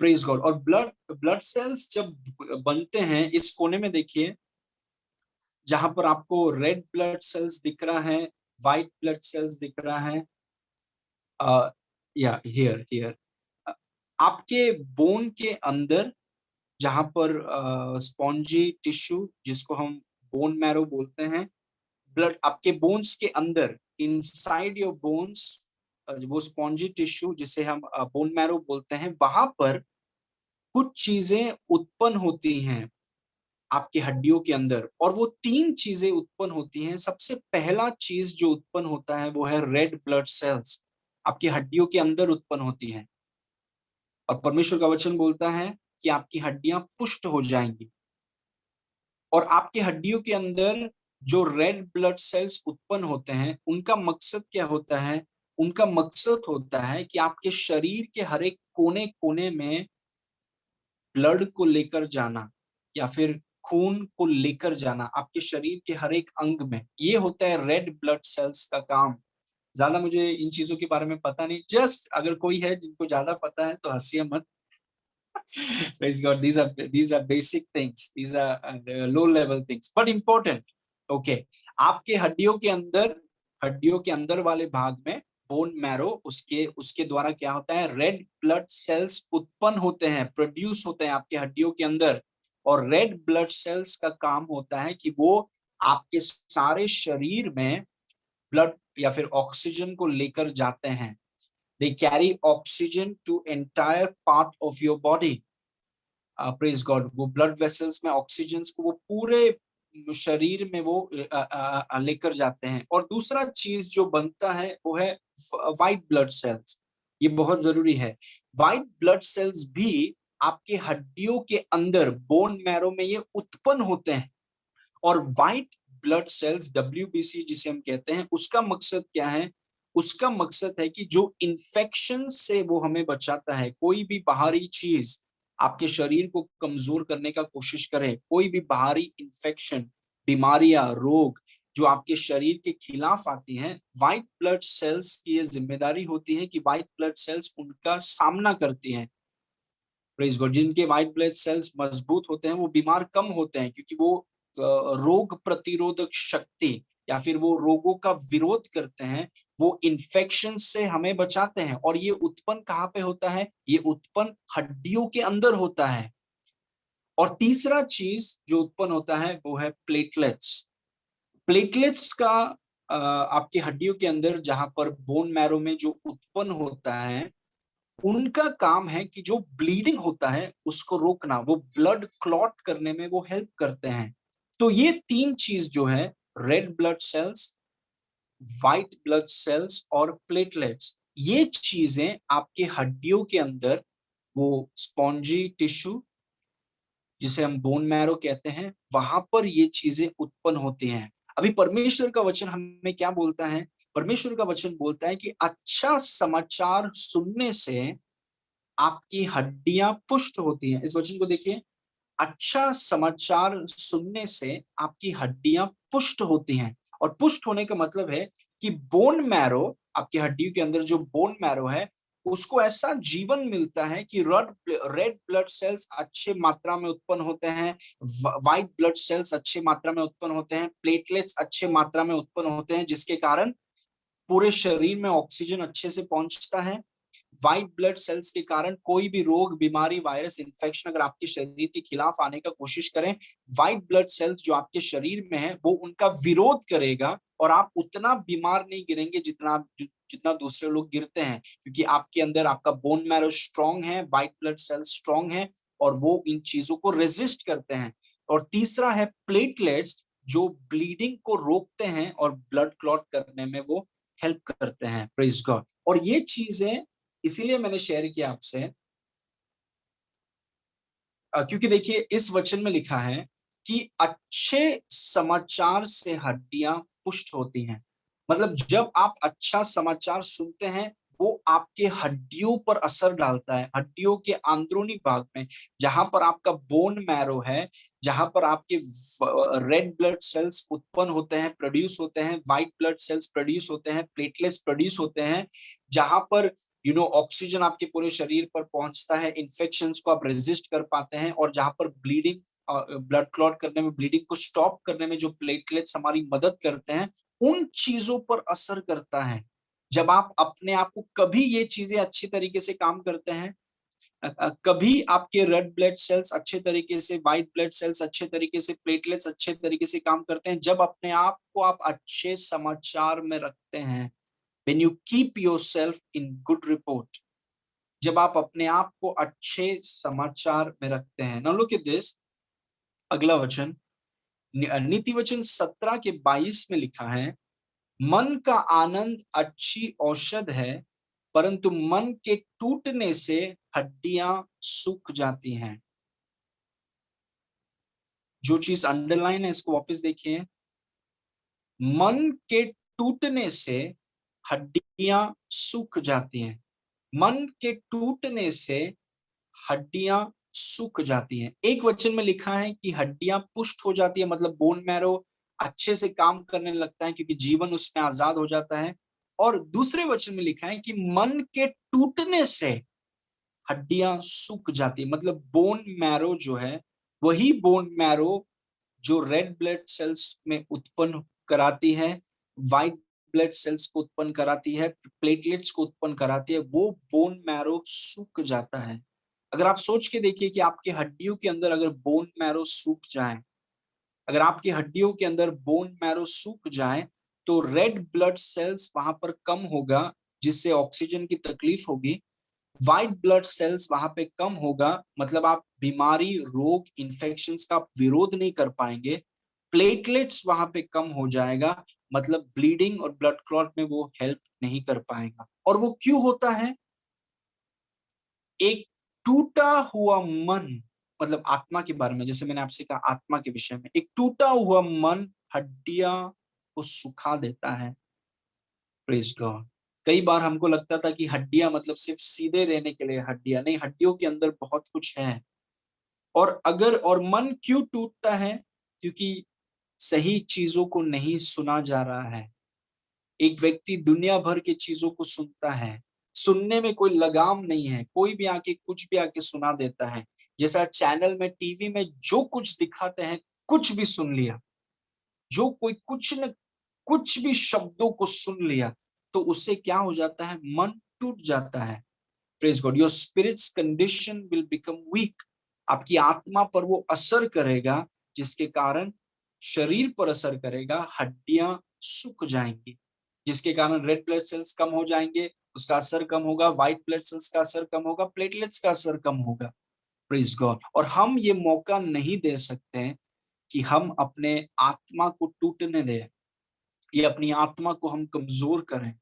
Praise God. और ब्लड ब्लड सेल्स जब बनते हैं, इस कोने में देखिए, जहां पर आपको रेड ब्लड सेल्स दिख रहा है, व्हाइट ब्लड सेल्स दिख रहा है, या हियर हियर, आपके बोन के अंदर, जहां पर स्पॉन्जी टिश्यू, जिसको हम बोन मैरो बोलते हैं, ब्लड आपके बोन्स के अंदर, इनसाइड योर बोन्स, वो स्पॉन्जी टिश्यू जिसे हम बोन मैरो बोलते हैं, वहां पर कुछ चीजें उत्पन्न होती हैं आपकी हड्डियों के अंदर। और वो तीन चीजें उत्पन्न होती हैं। सबसे पहला चीज जो उत्पन्न होता है वो है रेड ब्लड सेल्स, आपकी हड्डियों के अंदर उत्पन्न होती हैं। और परमेश्वर का वचन बोलता है कि आपकी हड्डियां पुष्ट हो जाएंगी। और आपकी हड्डियों के अंदर जो रेड ब्लड सेल्स उत्पन्न होते हैं, उनका मकसद क्या होता है? उनका मकसद होता है कि आपके शरीर के हर एक कोने कोने में ब्लड को लेकर जाना, या फिर खून को लेकर जाना आपके शरीर के हर एक अंग में। ये होता है रेड ब्लड सेल्स का काम। ज्यादा मुझे इन चीजों के बारे में पता नहीं, जस्ट अगर कोई है जिनको ज्यादा पता है तो हंसिए मत। Praise God. These are basic things. These are low level things, but important. Okay. आपके हड्डियों के अंदर वाले भाग में बोन मैरो, उसके उसके द्वारा क्या होता है, रेड ब्लड सेल्स उत्पन्न होते हैं, प्रोड्यूस होते हैं आपके हड्डियों के अंदर। और रेड ब्लड सेल्स का काम होता है कि वो आपके सारे शरीर में ब्लड या फिर ऑक्सीजन को लेकर जाते हैं। They carry oxygen to entire part of your body. Praise God. वो ब्लड वेसल्स में ऑक्सीजन को वो पूरे शरीर में वो लेकर जाते हैं। और दूसरा चीज जो बनता है वो है व्हाइट ब्लड सेल्स। ये बहुत जरूरी है। व्हाइट ब्लड सेल्स भी आपके हड्डियों के अंदर बोन मैरो में ये उत्पन्न होते हैं। और व्हाइट ब्लड सेल्स, डब्ल्यूबीसी जिसे हम कहते हैं, उसका मकसद क्या है? उसका मकसद है कि जो इन्फेक्शन से वो हमें बचाता है, कोई भी बाहरी चीज आपके शरीर को कमजोर करने का कोशिश करे, कोई भी बाहरी इन्फेक्शन, बीमारियां, रोग जो आपके शरीर के खिलाफ आती हैं, व्हाइट ब्लड सेल्स की ये जिम्मेदारी होती है कि व्हाइट ब्लड सेल्स उनका सामना करती हैं। Praise God. जिनके व्हाइट ब्लड सेल्स मजबूत होते हैं वो बीमार कम होते हैं, क्योंकि वो रोग प्रतिरोधक शक्ति या फिर वो रोगों का विरोध करते हैं, वो इन्फेक्शन से हमें बचाते हैं। और ये उत्पन्न कहाँ पे होता है? ये उत्पन्न हड्डियों के अंदर होता है। और तीसरा चीज जो उत्पन्न होता है वो है प्लेटलेट्स। प्लेटलेट्स का आपकी हड्डियों के अंदर, जहां पर बोन मैरो में जो उत्पन्न होता है, उनका काम है कि जो ब्लीडिंग होता है उसको रोकना, वो ब्लड क्लॉट करने में वो हेल्प करते हैं। तो ये तीन चीज जो है, red blood cells, white blood cells और प्लेटलेट्स, ये चीजें आपके हड्डियों के अंदर वो स्पॉन्जी टिश्यू जिसे हम बोन मैरो कहते हैं, वहां पर ये चीजें उत्पन्न होती हैं। अभी परमेश्वर का वचन हमें क्या बोलता है? परमेश्वर का वचन बोलता है कि अच्छा समाचार सुनने से आपकी हड्डियां पुष्ट होती हैं। इस वचन को देखिए, अच्छा समाचार सुनने से आपकी हड्डियां पुष्ट होती हैं। और पुष्ट होने का मतलब है कि बोन मैरो, आपकी हड्डियों के अंदर जो बोन मैरो है, उसको ऐसा जीवन मिलता है कि रेड ब्लड सेल्स अच्छे मात्रा में उत्पन्न होते हैं, व्हाइट ब्लड सेल्स अच्छे मात्रा में उत्पन्न होते हैं, प्लेटलेट्स अच्छे मात्रा में उत्पन्न होते हैं, जिसके कारण पूरे शरीर में ऑक्सीजन अच्छे से पहुंचता है। व्हाइट ब्लड सेल्स के कारण कोई भी रोग, बीमारी, वायरस, इन्फेक्शन अगर आपके शरीर के खिलाफ आने का कोशिश करें, व्हाइट ब्लड सेल्स जो आपके शरीर में है वो उनका विरोध करेगा, और आप उतना बीमार नहीं गिरेंगे जितना दूसरे लोग गिरते हैं, क्योंकि आपके अंदर आपका बोन मैरो स्ट्रांग है, व्हाइट ब्लड सेल्स स्ट्रांग है, और वो इन चीजों को रेजिस्ट करते हैं। और तीसरा है प्लेटलेट्स, जो ब्लीडिंग को रोकते हैं और ब्लड क्लॉट करने में वो हेल्प करते हैं। Praise God. और ये चीजें इसीलिए मैंने शेयर किया आपसे, क्योंकि देखिए इस वचन में लिखा है कि अच्छे समाचार से हड्डियां पुष्ट होती हैं। मतलब जब आप अच्छा समाचार सुनते हैं, वो आपके हड्डियों पर असर डालता है, हड्डियों के अंदरूनी भाग में, जहां पर आपका बोन मैरो है, जहां पर आपके रेड ब्लड सेल्स उत्पन्न होते हैं, प्रोड्यूस होते हैं, व्हाइट ब्लड सेल्स प्रोड्यूस होते हैं, प्लेटलेट्स प्रोड्यूस होते हैं, जहां पर ऑक्सीजन आपके पूरे शरीर पर पहुंचता है, इन्फेक्शंस को आप रेजिस्ट कर पाते हैं, और जहां पर ब्लीडिंग, ब्लड क्लॉट करने में, ब्लीडिंग को स्टॉप करने में जो प्लेटलेट्स हमारी मदद करते हैं, उन चीजों पर असर करता है। जब आप अपने आप को, कभी ये चीजें अच्छी तरीके से काम करते हैं, कभी आपके रेड ब्लड सेल्स अच्छे तरीके से, व्हाइट ब्लड सेल्स अच्छे तरीके से, प्लेटलेट्स अच्छे तरीके से काम करते हैं, जब अपने आप को आप अच्छे समाचार में रखते हैं। when you keep yourself in good report, जब आप अपने आप को अच्छे समाचार में रखते हैं। Now look at this, अगला वचन, नीति वचन 17 के 22 में लिखा है, मन का आनंद अच्छी औषध है, परंतु मन के टूटने से हड्डियां सूख जाती हैं। जो चीज अंडरलाइन है इसको वापस देखिए, मन के टूटने से हड्डियां सूख जाती हैं। मन के टूटने से हड्डियां सूख जाती हैं। एक वचन में लिखा है कि हड्डियां पुष्ट हो जाती है, मतलब बोन मैरो अच्छे से काम करने लगता है, क्योंकि जीवन उसमें आजाद हो जाता है। और दूसरे वचन में लिखा है कि मन के टूटने से हड्डियां सूख जाती है, मतलब बोन मैरो जो है, वही बोन मैरो जो रेड ब्लड सेल्स में उत्पन्न कराती है, व्हाइट ब्लड सेल्स को उत्पन्न कराती है, प्लेटलेट्स को उत्पन्न कराती है, वो बोन मैरो सूख जाता है। अगर आप सोच के देखिए कि आपके हड्डियों के अंदर अगर बोन मैरो सूख जाए, अगर आपकी हड्डियों के अंदर बोन मैरो सूख जाए, तो रेड ब्लड सेल्स वहां पर कम होगा, जिससे ऑक्सीजन की तकलीफ होगी। व्हाइट ब्लड सेल्स वहां पे कम होगा, मतलब आप बीमारी, रोग, इन्फेक्शंस का विरोध नहीं कर पाएंगे। प्लेटलेट्स वहां पे कम हो जाएगा, मतलब ब्लीडिंग और ब्लड क्लॉट में वो हेल्प नहीं कर पाएगा। और वो क्यों होता है? एक टूटा हुआ मन, मतलब आत्मा के बारे में, जैसे मैंने आपसे कहा आत्मा के विषय में, एक टूटा हुआ मन हड्डियां को सुखा देता है। Praise God. कई बार हमको लगता था कि हड्डियां मतलब सिर्फ सीधे रहने के लिए हड्डियां नहीं, हड्डियों के अंदर बहुत कुछ है। और मन क्यों टूटता है? क्योंकि सही चीजों को नहीं सुना जा रहा है। एक व्यक्ति दुनिया भर की चीजों को सुनता है, सुनने में कोई लगाम नहीं है, कोई भी आके कुछ भी आके सुना देता है। जैसा चैनल में, टीवी में जो कुछ दिखाते हैं, कुछ भी सुन लिया, जो कोई कुछ न कुछ भी शब्दों को सुन लिया, तो उससे क्या हो जाता है? मन टूट जाता है। Praise God. Your spirit's condition will become weak. आपकी आत्मा पर वो असर करेगा, जिसके कारण शरीर पर असर करेगा, हड्डियां सूख जाएंगी, जिसके कारण रेड ब्लड सेल्स कम हो जाएंगे, उसका असर कम होगा, व्हाइट ब्लड सेल्स का असर कम होगा, प्लेटलेट्स का असर कम होगा। Praise God. और हम ये मौका नहीं दे सकते कि हम अपने आत्मा को टूटने दें, ये अपनी आत्मा को हम कमजोर करें।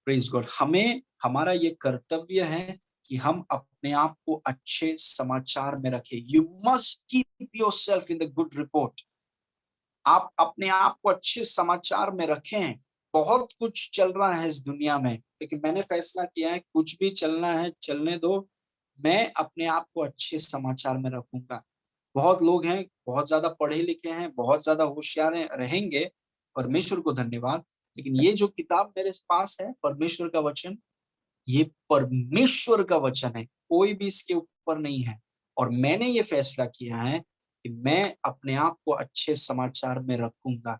Praise God. हमें, हमारा ये कर्तव्य है कि हम अपने आप को अच्छे समाचार में रखें। You must keep yourself in the good report. आप अपने आप को अच्छे समाचार में रखें। बहुत कुछ चल रहा है इस दुनिया में, लेकिन मैंने फैसला किया है कुछ भी चलना है चलने दो, मैं अपने आप को अच्छे समाचार में रखूंगा। बहुत लोग हैं, बहुत ज्यादा पढ़े लिखे हैं, बहुत ज्यादा होशियार रहेंगे, परमेश्वर को धन्यवाद। लेकिन ये जो किताब मेरे पास है, परमेश्वर का वचन, ये परमेश्वर का वचन है, कोई भी इसके ऊपर नहीं है। और मैंने ये फैसला किया है कि मैं अपने आप को अच्छे समाचार में रखूंगा।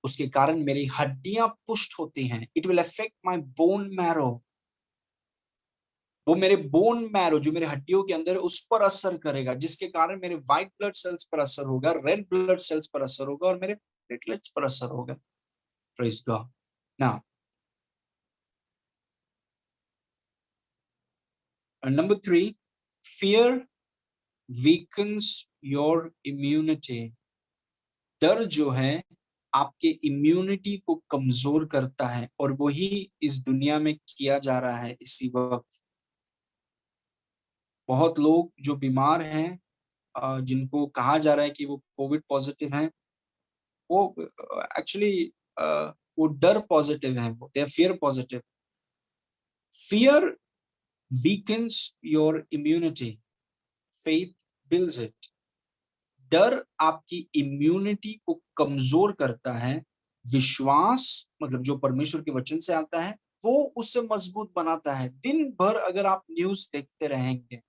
उसके कारण मेरी हड्डियां पुष्ट होती हैं। It will affect my bone marrow. वो मेरे बोन मैरो जो मेरे हड्डियों के अंदर है उस पर असर करेगा, जिसके कारण मेरे व्हाइट ब्लड सेल्स पर असर होगा, रेड ब्लड सेल्स पर असर होगा और मेरे प्लेटलेट्स पर असर होगा। Praise God. Now number 3, fear weakens your immunity. डर जो है आपके इम्यूनिटी को कमजोर करता है, और वही इस दुनिया में किया जा रहा है इसी वक्त। बहुत लोग जो बीमार हैं, जिनको कहा जा रहा है कि वो कोविड पॉजिटिव हैं, वो एक्चुअली वो डर पॉजिटिव हैं, वो they are fear positive. Fear weakens your immunity, faith builds it. डर आपकी इम्यूनिटी को कमजोर करता है, विश्वास मतलब जो परमेश्वर के वचन से आता है वो उसे मजबूत बनाता है। दिन भर अगर आप न्यूज देखते रहेंगे,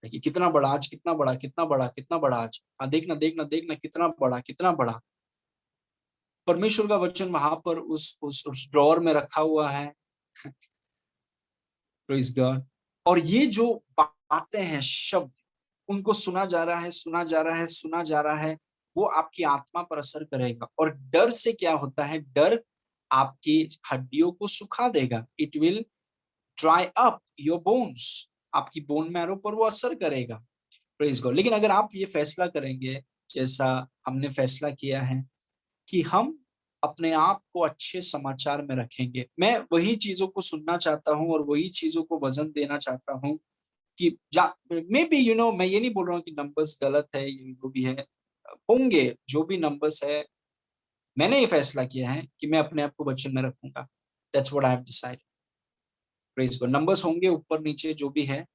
देखिए कितना बड़ा आज, कितना बड़ा, कितना बड़ा, कितना बड़ा आज, हाँ देखना देखना देखना, कितना बड़ा, कितना बड़ा। परमेश्वर का वचन वहां पर उस ड्रॉर में रखा हुआ है। Praise God. और ये जो बातें हैं, शब्द, उनको सुना जा रहा है, सुना जा रहा है, सुना जा रहा है, वो आपकी आत्मा पर असर करेगा। और डर से क्या होता है, डर आपकी हड्डियों को सुखा देगा। It will dry up your bones. आपकी बोन मैरो पर वो असर करेगा। Praise God. लेकिन अगर आप ये फैसला करेंगे, जैसा हमने फैसला किया है कि हम अपने आप को अच्छे समाचार में रखेंगे, मैं वही चीजों को सुनना चाहता हूँ और वही चीजों को वजन देना चाहता हूँ कि मे बी मैं ये नहीं बोल रहा हूँ कि नंबर्स गलत है, ये जो भी है होंगे, जो भी नंबर्स है, मैंने ये फैसला किया है कि मैं अपने आप को वचन में रखूंगा। That's what I have decided. Praise God. Numbers होंगे ऊपर नीचे जो भी है,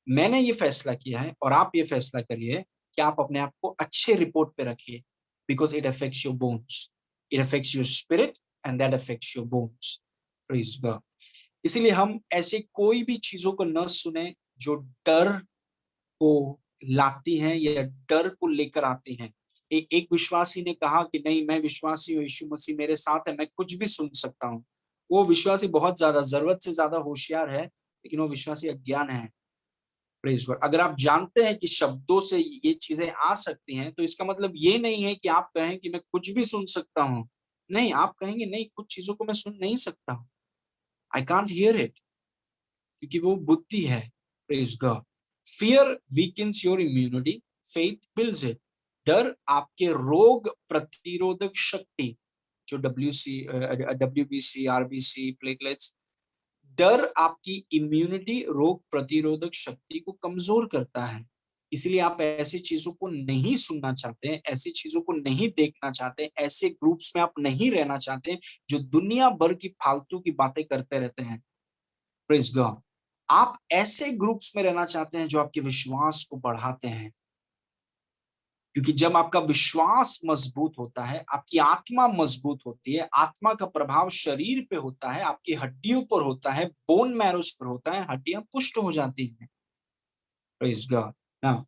मैंने ये फैसला किया है और आप ये फैसला करिए कि आप अपने आप को अच्छे रिपोर्ट पे रखिए, because it affects your bones, it affects your spirit and that affects your bones. Praise God. इसीलिए हम ऐसे कोई भी चीजों को न सुने जो डर को लाती हैं या डर को लेकर आती हैं। एक विश्वासी ने कहा कि नहीं, मैं विश्वासी हूँ, यीशु मसीह मेरे साथ है, मैं कुछ भी सुन सकता हूँ। वो विश्वासी बहुत ज्यादा, जरूरत से ज्यादा होशियार है, लेकिन वो विश्वासी अज्ञान है। Praise God. अगर आप जानते हैं कि शब्दों से ये चीजें आ सकती हैं, तो इसका मतलब ये नहीं है कि आप कहें कि मैं कुछ भी सुन सकता हूँ। नहीं, आप कहेंगे नहीं, कुछ चीजों को मैं सुन नहीं सकता हूँ, आई कांट हियर इट, क्योंकि वो बुद्धि है। Praise God. Fear weakens your immunity, faith builds it. डर आपके रोग प्रतिरोधक शक्ति, जो WBC, RBC, प्लेटलेट्स, डर आपकी इम्यूनिटी, रोग प्रतिरोधक शक्ति को कमजोर करता है। इसलिए आप ऐसी चीजों को नहीं सुनना चाहते, ऐसी चीजों को नहीं देखना चाहते, ऐसे ग्रुप्स में आप नहीं रहना चाहते जो दुनिया भर की फालतू की बातें करते रहते हैं। Praise God. आप ऐसे ग्रुप्स में रहना चाहते हैं जो आपके विश्वास को बढ़ाते हैं, क्योंकि जब आपका विश्वास मजबूत होता है, आपकी आत्मा मजबूत होती है, आत्मा का प्रभाव शरीर पे होता है, आपकी हड्डियों पर होता है, बोन मैरोस पर होता है, हड्डियां पुष्ट हो जाती हैं। Praise God. नाउ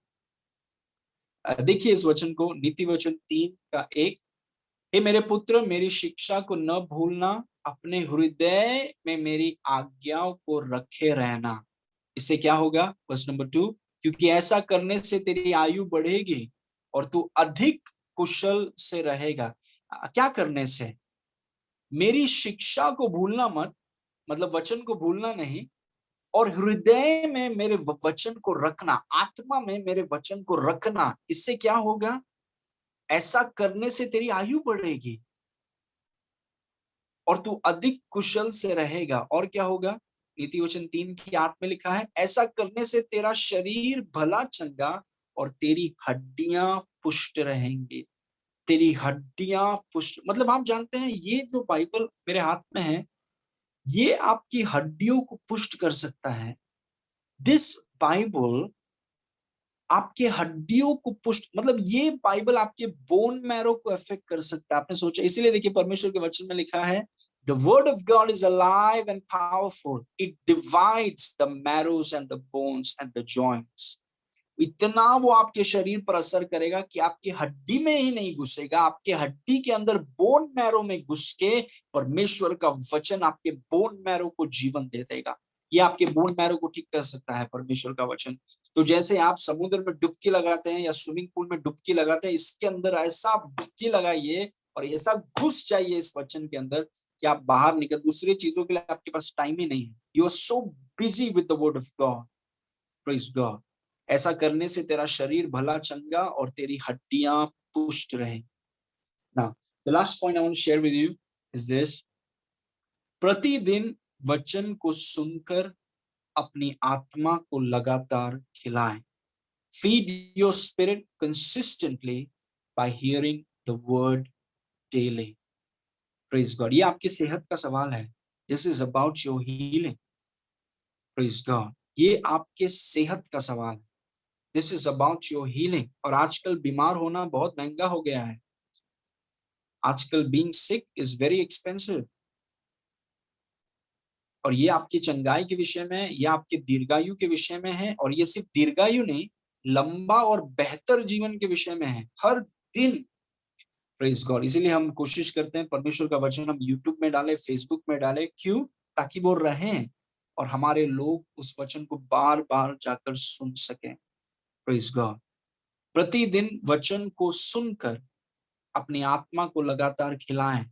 देखिए इस वचन को, नीति वचन 3 का 1। हे मेरे पुत्र, मेरी शिक्षा को न भूलना, अपने हृदय में मेरी आज्ञाओं को रखे रहना। इससे क्या होगा? वर्स नंबर 2, क्योंकि ऐसा करने से तेरी आयु बढ़ेगी और तू अधिक कुशल से रहेगा। क्या करने से? मेरी शिक्षा को भूलना मत, मतलब वचन को भूलना नहीं, और हृदय में मेरे वचन को रखना, आत्मा में मेरे वचन को रखना। इससे क्या होगा? ऐसा करने से तेरी आयु बढ़ेगी, और तू अधिक कुशल से रहेगा। और क्या होगा? नीति वचन 3:8 में लिखा है, ऐसा करने से तेरा शरीर भला चंगा और तेरी हड्डियां पुष्ट रहेंगी। तेरी हड्डियां पुष्ट, मतलब आप जानते हैं ये जो बाइबल मेरे हाथ में है, ये आपकी हड्डियों को पुष्ट कर सकता है। दिस बाइबल आपके हड्डियों को पुष्ट, मतलब ये बाइबल आपके बोन मैरो को अफेक्ट कर सकता है। आपने सोचा, इसीलिए देखिए परमेश्वर के वचन में लिखा है, the word of God is alive and powerful, it divides the marrows and the bones and the joints. इतना वो आपके शरीर पर असर करेगा कि आपकी हड्डी में ही नहीं घुसेगा, आपके हड्डी के अंदर बोन मैरो में घुस के परमेश्वर का वचन आपके बोन मैरो को जीवन दे देगा। ये आपके बोन मैरो को ठीक कर सकता है परमेश्वर का वचन। तो जैसे आप समुद्र में डुबकी लगाते हैं या स्विमिंग पूल में डुबकी लगाते हैं, इसके अंदर ऐसा आप डुबकी लगाइए और ऐसा घुस जाइए इस वचन के अंदर कि आप बाहर निकल, दूसरी चीजों के लिए आपके पास टाइम ही नहीं है। You are so busy with the word of God. Praise God. ऐसा करने से तेरा शरीर भला चंगा और तेरी हड्डियां पुष्ट रहे। Now the last point I want to share with you is this, प्रतिदिन वचन को सुनकर अपनी आत्मा को लगातार खिलाएं। Feed your spirit consistently by hearing the word daily. Praise God. ये आपकी सेहत का सवाल है। This is about your healing. Praise God. ये आपके सेहत का सवाल है। This is about your healing. और आजकल बीमार होना बहुत महंगा हो गया है। आजकल being sick is very expensive. और ये आपकी चंगाई के विषय में है, ये आपके दीर्घायु के विषय में है, और ये सिर्फ दीर्घायु नहीं, लंबा और बेहतर जीवन के विषय में है हर दिन। Praise God. इसीलिए हम कोशिश करते हैं परमेश्वर का वचन हम यूट्यूब में डालें, फेसबुक में डालें। क्यों? ताकि वो रहें और हमारे लोग उस वचन को बार बार जाकर सुन सकें। Praise God. प्रतिदिन वचन को सुनकर अपनी आत्मा को लगातार खिलाएं,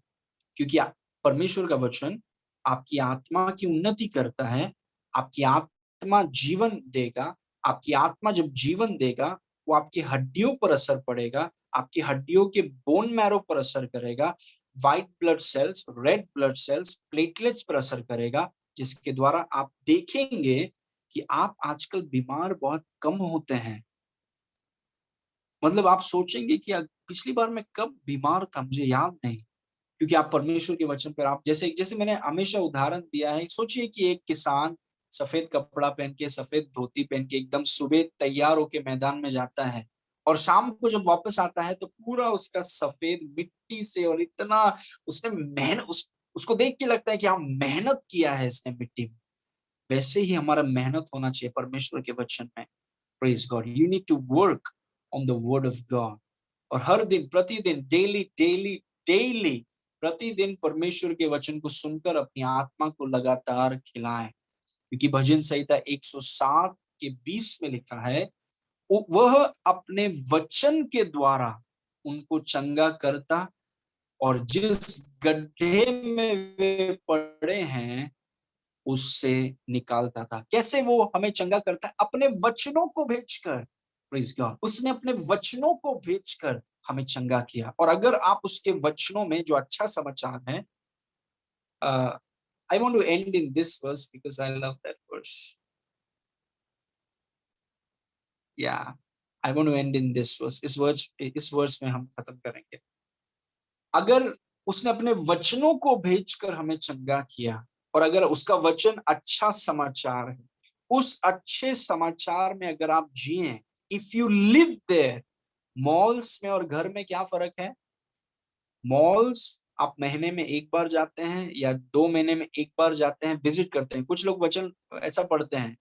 क्योंकि परमेश्वर का वचन आपकी आत्मा की उन्नति करता है। आपकी आत्मा जीवन देगा। आपकी आत्मा जब जीवन देगा, वो आपकी हड्डियों पर असर पड़ेगा, आपकी हड्डियों के बोन मैरो पर असर करेगा, white blood cells, red blood cells, platelets पर असर करेगा, जिसके द्वारा आप देखेंगे कि आप आजकल बीमार बहुत कम होते हैं। मतलब आप सोचेंगे कि पिछली बार मैं कब बीमार था, मुझे याद नहीं। क्योंकि आप परमेश्वर के वचन पर, आप जैसे जैसे मैंने हमेशा उदाहरण दिया है, सोचिए कि एक किसान सफेद कपड़ा पहन के, सफेद धोती पहन के एकदम सुबह तैयार होके मैदान में जाता है, और शाम को जब वापस आता है तो पूरा उसका सफेद मिट्टी से, और इतना उसने मेहनत, उसको देख के लगता है कि हाँ मेहनत किया है इसने मिट्टी में। वैसे ही हमारा मेहनत होना चाहिए परमेश्वर के वचन में। Praise God. You need to work on the word of God. और हर दिन, प्रतिदिन, डेली डेली डेली, प्रतिदिन परमेश्वर के वचन को सुनकर अपनी आत्मा को लगातार खिलाएं। क्योंकि भजन संहिता 107 के 20 में लिखा है, वह अपने वचन के द्वारा उनको चंगा करता और जिस गड्ढे में वे पड़े हैं उससे निकालता था। कैसे वो हमें चंगा करता है? अपने वचनों को भेजकर। Praise God. उसने अपने वचनों को भेजकर हमें चंगा किया। और अगर आप उसके वचनों में जो अच्छा समाचार है, I want to end in this verse because I love that verse. या I want to end in this verse. इस वर्स में हम खत्म करेंगे। अगर उसने अपने वचनों को भेजकर हमें चंगा किया, और अगर उसका वचन अच्छा समाचार है, उस अच्छे समाचार में अगर आप जिए, if you live there. Malls में और घर में क्या फर्क है? मॉल्स आप महीने में एक बार जाते हैं या 2 महीने में एक बार जाते हैं, विजिट करते हैं। कुछ लोग वचन ऐसा पढ़ते हैं,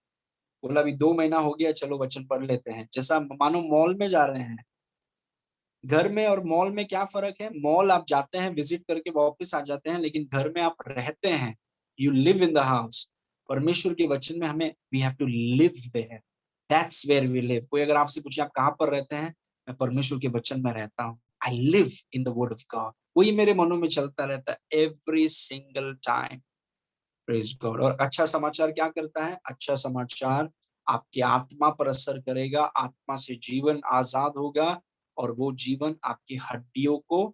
बोला अभी 2 महीना हो गया, चलो वचन पढ़ लेते हैं, जैसा मानो मॉल में जा रहे हैं। घर में और मॉल में क्या फर्क है? मॉल आप जाते हैं, विजिट करके वापस आ जाते हैं, लेकिन घर में आप रहते हैं। You live in the house. परमेश्वर के वचन में हमें, we have to live there. That's where we live. कोई अगर आपसे पूछे आप कहाँ पर रहते हैं, मैं परमेश्वर के वचन में रहता हूँ। I live in the word of God. वही मेरे मनों में चलता रहता है every single time. Praise God. और अच्छा समाचार क्या करता है? अच्छा समाचार आपकी आत्मा पर असर करेगा, आत्मा से जीवन आजाद होगा, और वो जीवन आपकी हड्डियों को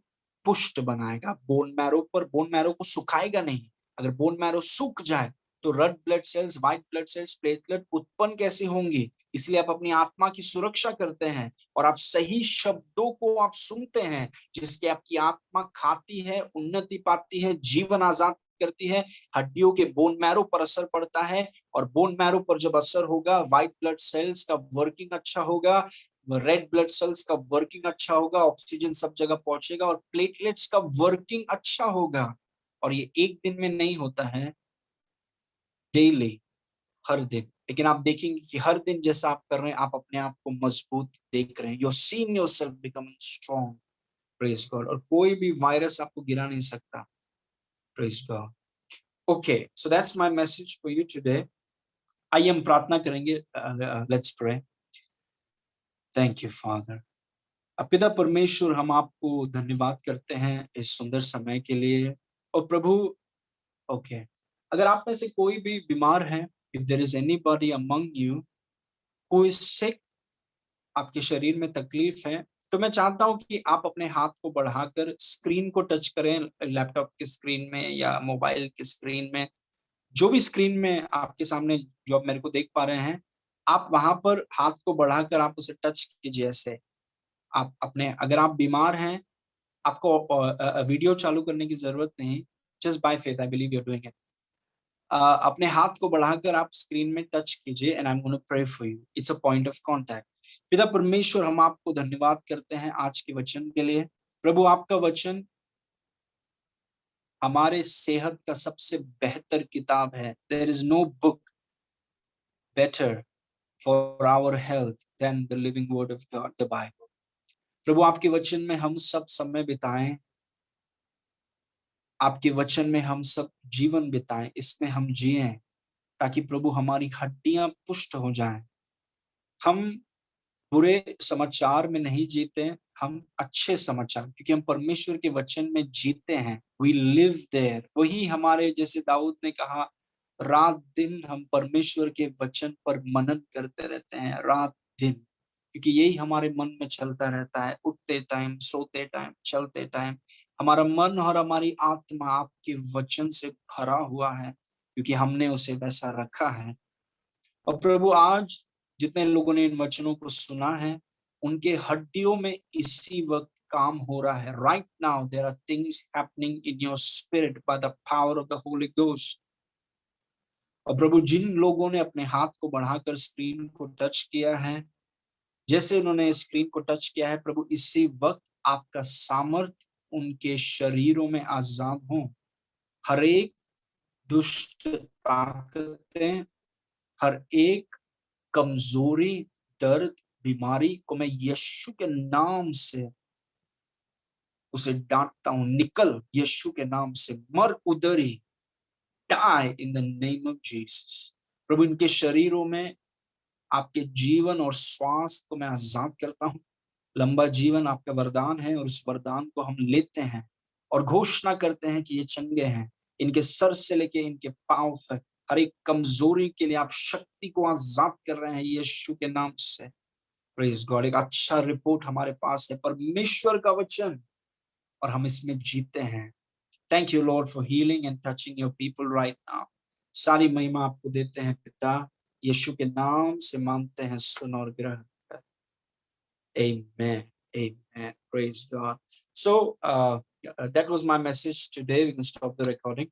पुष्ट बनाएगा। बोन मैरो पर, बोन मैरो को सुखाएगा नहीं। अगर बोन मैरो सूख जाए तो red blood cells, white blood cells, platelet उत्पन्न कैसे होंगी? इसलिए आप अपनी आत्मा की सुरक्षा करते हैं और आप सही शब्दों को आप सुनते हैं, जिसके आपकी आत्मा खाती है, उन्नति पाती है, जीवन आजाद करती है। हड्डियों के बोन मैरो पर असर पड़ता है, और बोन मैरो पर जब असर होगा, व्हाइट ब्लड सेल्स का वर्किंग अच्छा होगा, रेड ब्लड सेल्स का वर्किंग अच्छा होगा, ऑक्सीजन सब जगह पहुंचेगा, और प्लेटलेट्स का वर्किंग अच्छा होगा। और ये एक दिन में नहीं होता है, डेली, हर दिन। लेकिन आप देखेंगे कि हर दिन जैसा आप कर रहे हैं, आप अपने आप को मजबूत देख रहे हैं। You are seeing yourself becoming strong. Praise God. और कोई भी वायरस आपको गिरा नहीं सकता। Praise God. Okay, so that's my message for you today. आइए हम प्रार्थना करेंगे। Let's pray. Thank you father. पिता परमेश्वर, हम आपको धन्यवाद करते हैं इस सुंदर समय के लिए। और प्रभु, ओके, अगर आप में से कोई भी बीमार है, if there is anybody among you who is sick, आपके शरीर में तकलीफ है, तो मैं चाहता हूं कि आप अपने हाथ को बढ़ाकर स्क्रीन को टच करें, लैपटॉप की स्क्रीन में या मोबाइल की स्क्रीन में, जो भी स्क्रीन में आपके सामने, जो आप मेरे को देख पा रहे हैं, आप वहां पर हाथ को बढ़ाकर आप उसे टच कीजिए। ऐसे आप अपने, अगर आप बीमार हैं, आपको वीडियो चालू करने की जरूरत नहीं। Just by faith I believe you are doing it. अपने हाथ को बढ़ाकर आप स्क्रीन में टच कीजिए, and I am gonna pray for you. It's a point of contact. पिता परमेश्वर, हम आपको धन्यवाद करते हैं आज के वचन के लिए। प्रभु, आपका वचन हमारे सेहत का सबसे बेहतर किताब है। There is no book better for our health than the living word of God, the Bible. प्रभु, आपके वचन में हम सब समय बिताएं, आपके वचन में हम सब जीवन बिताएं, इसमें हम जिएं, ताकि प्रभु हमारी हड्डियां पुष्ट हो जाएं। हम बुरे समाचार में नहीं जीते, हम अच्छे समाचार, क्योंकि हम परमेश्वर के वचन में जीते हैं। We live there. वही हमारे, जैसे दाऊद ने कहा, रात दिन हम परमेश्वर के वचन पर मनन करते रहते हैं, रात दिन, क्योंकि यही हमारे मन में चलता रहता है। उठते टाइम, सोते टाइम, चलते टाइम हमारा मन और हमारी आत्मा आपके वचन से भरा हुआ है, क्योंकि हमने उसे वैसा रखा है। और प्रभु, आज जितने लोगों ने इन वचनों को सुना है, उनके हड्डियों में इसी वक्त काम हो रहा है। Right now there are things happening in your spirit by the power of the holy ghost. और प्रभु, जिन लोगों ने अपने हाथ को बढ़ाकर स्क्रीन को टच किया है, जैसे उन्होंने स्क्रीन को टच किया है, प्रभु, इसी वक्त आपका सामर्थ उनके शरीरों में आजाद हो। हर एक दुष्ट ताकतें, हर एक कमजोरी, दर्द, बीमारी को मैं यीशु के नाम से उसे डांटता हूं। निकल यीशु के नाम से, मर उधर ही, die in the name of Jesus. प्रभु, इनके शरीरों में आपके जीवन और स्वास्थ्य को मैं आजाद करता हूं। लंबा जीवन आपका वरदान है, और उस वरदान को हम लेते हैं और घोषणा करते हैं कि ये चंगे हैं। इनके सर से लेके इनके पांव तक हर एक कमजोरी के लिए आप शक्ति को आजाद कर रहे हैं यीशु के नाम से। Praise God. एक अच्छा रिपोर्ट हमारे पास है, परमेश्वर का वचन, और हम इसमें जीते हैं। Thank you Lord for healing and touching your people right now. सारी महिमा आपको देते हैं पिता, यीशु के नाम से मांगते हैं, सुन और ग्रहण कर। Amen. Amen. Praise God. So that was my message today. We can stop the recording.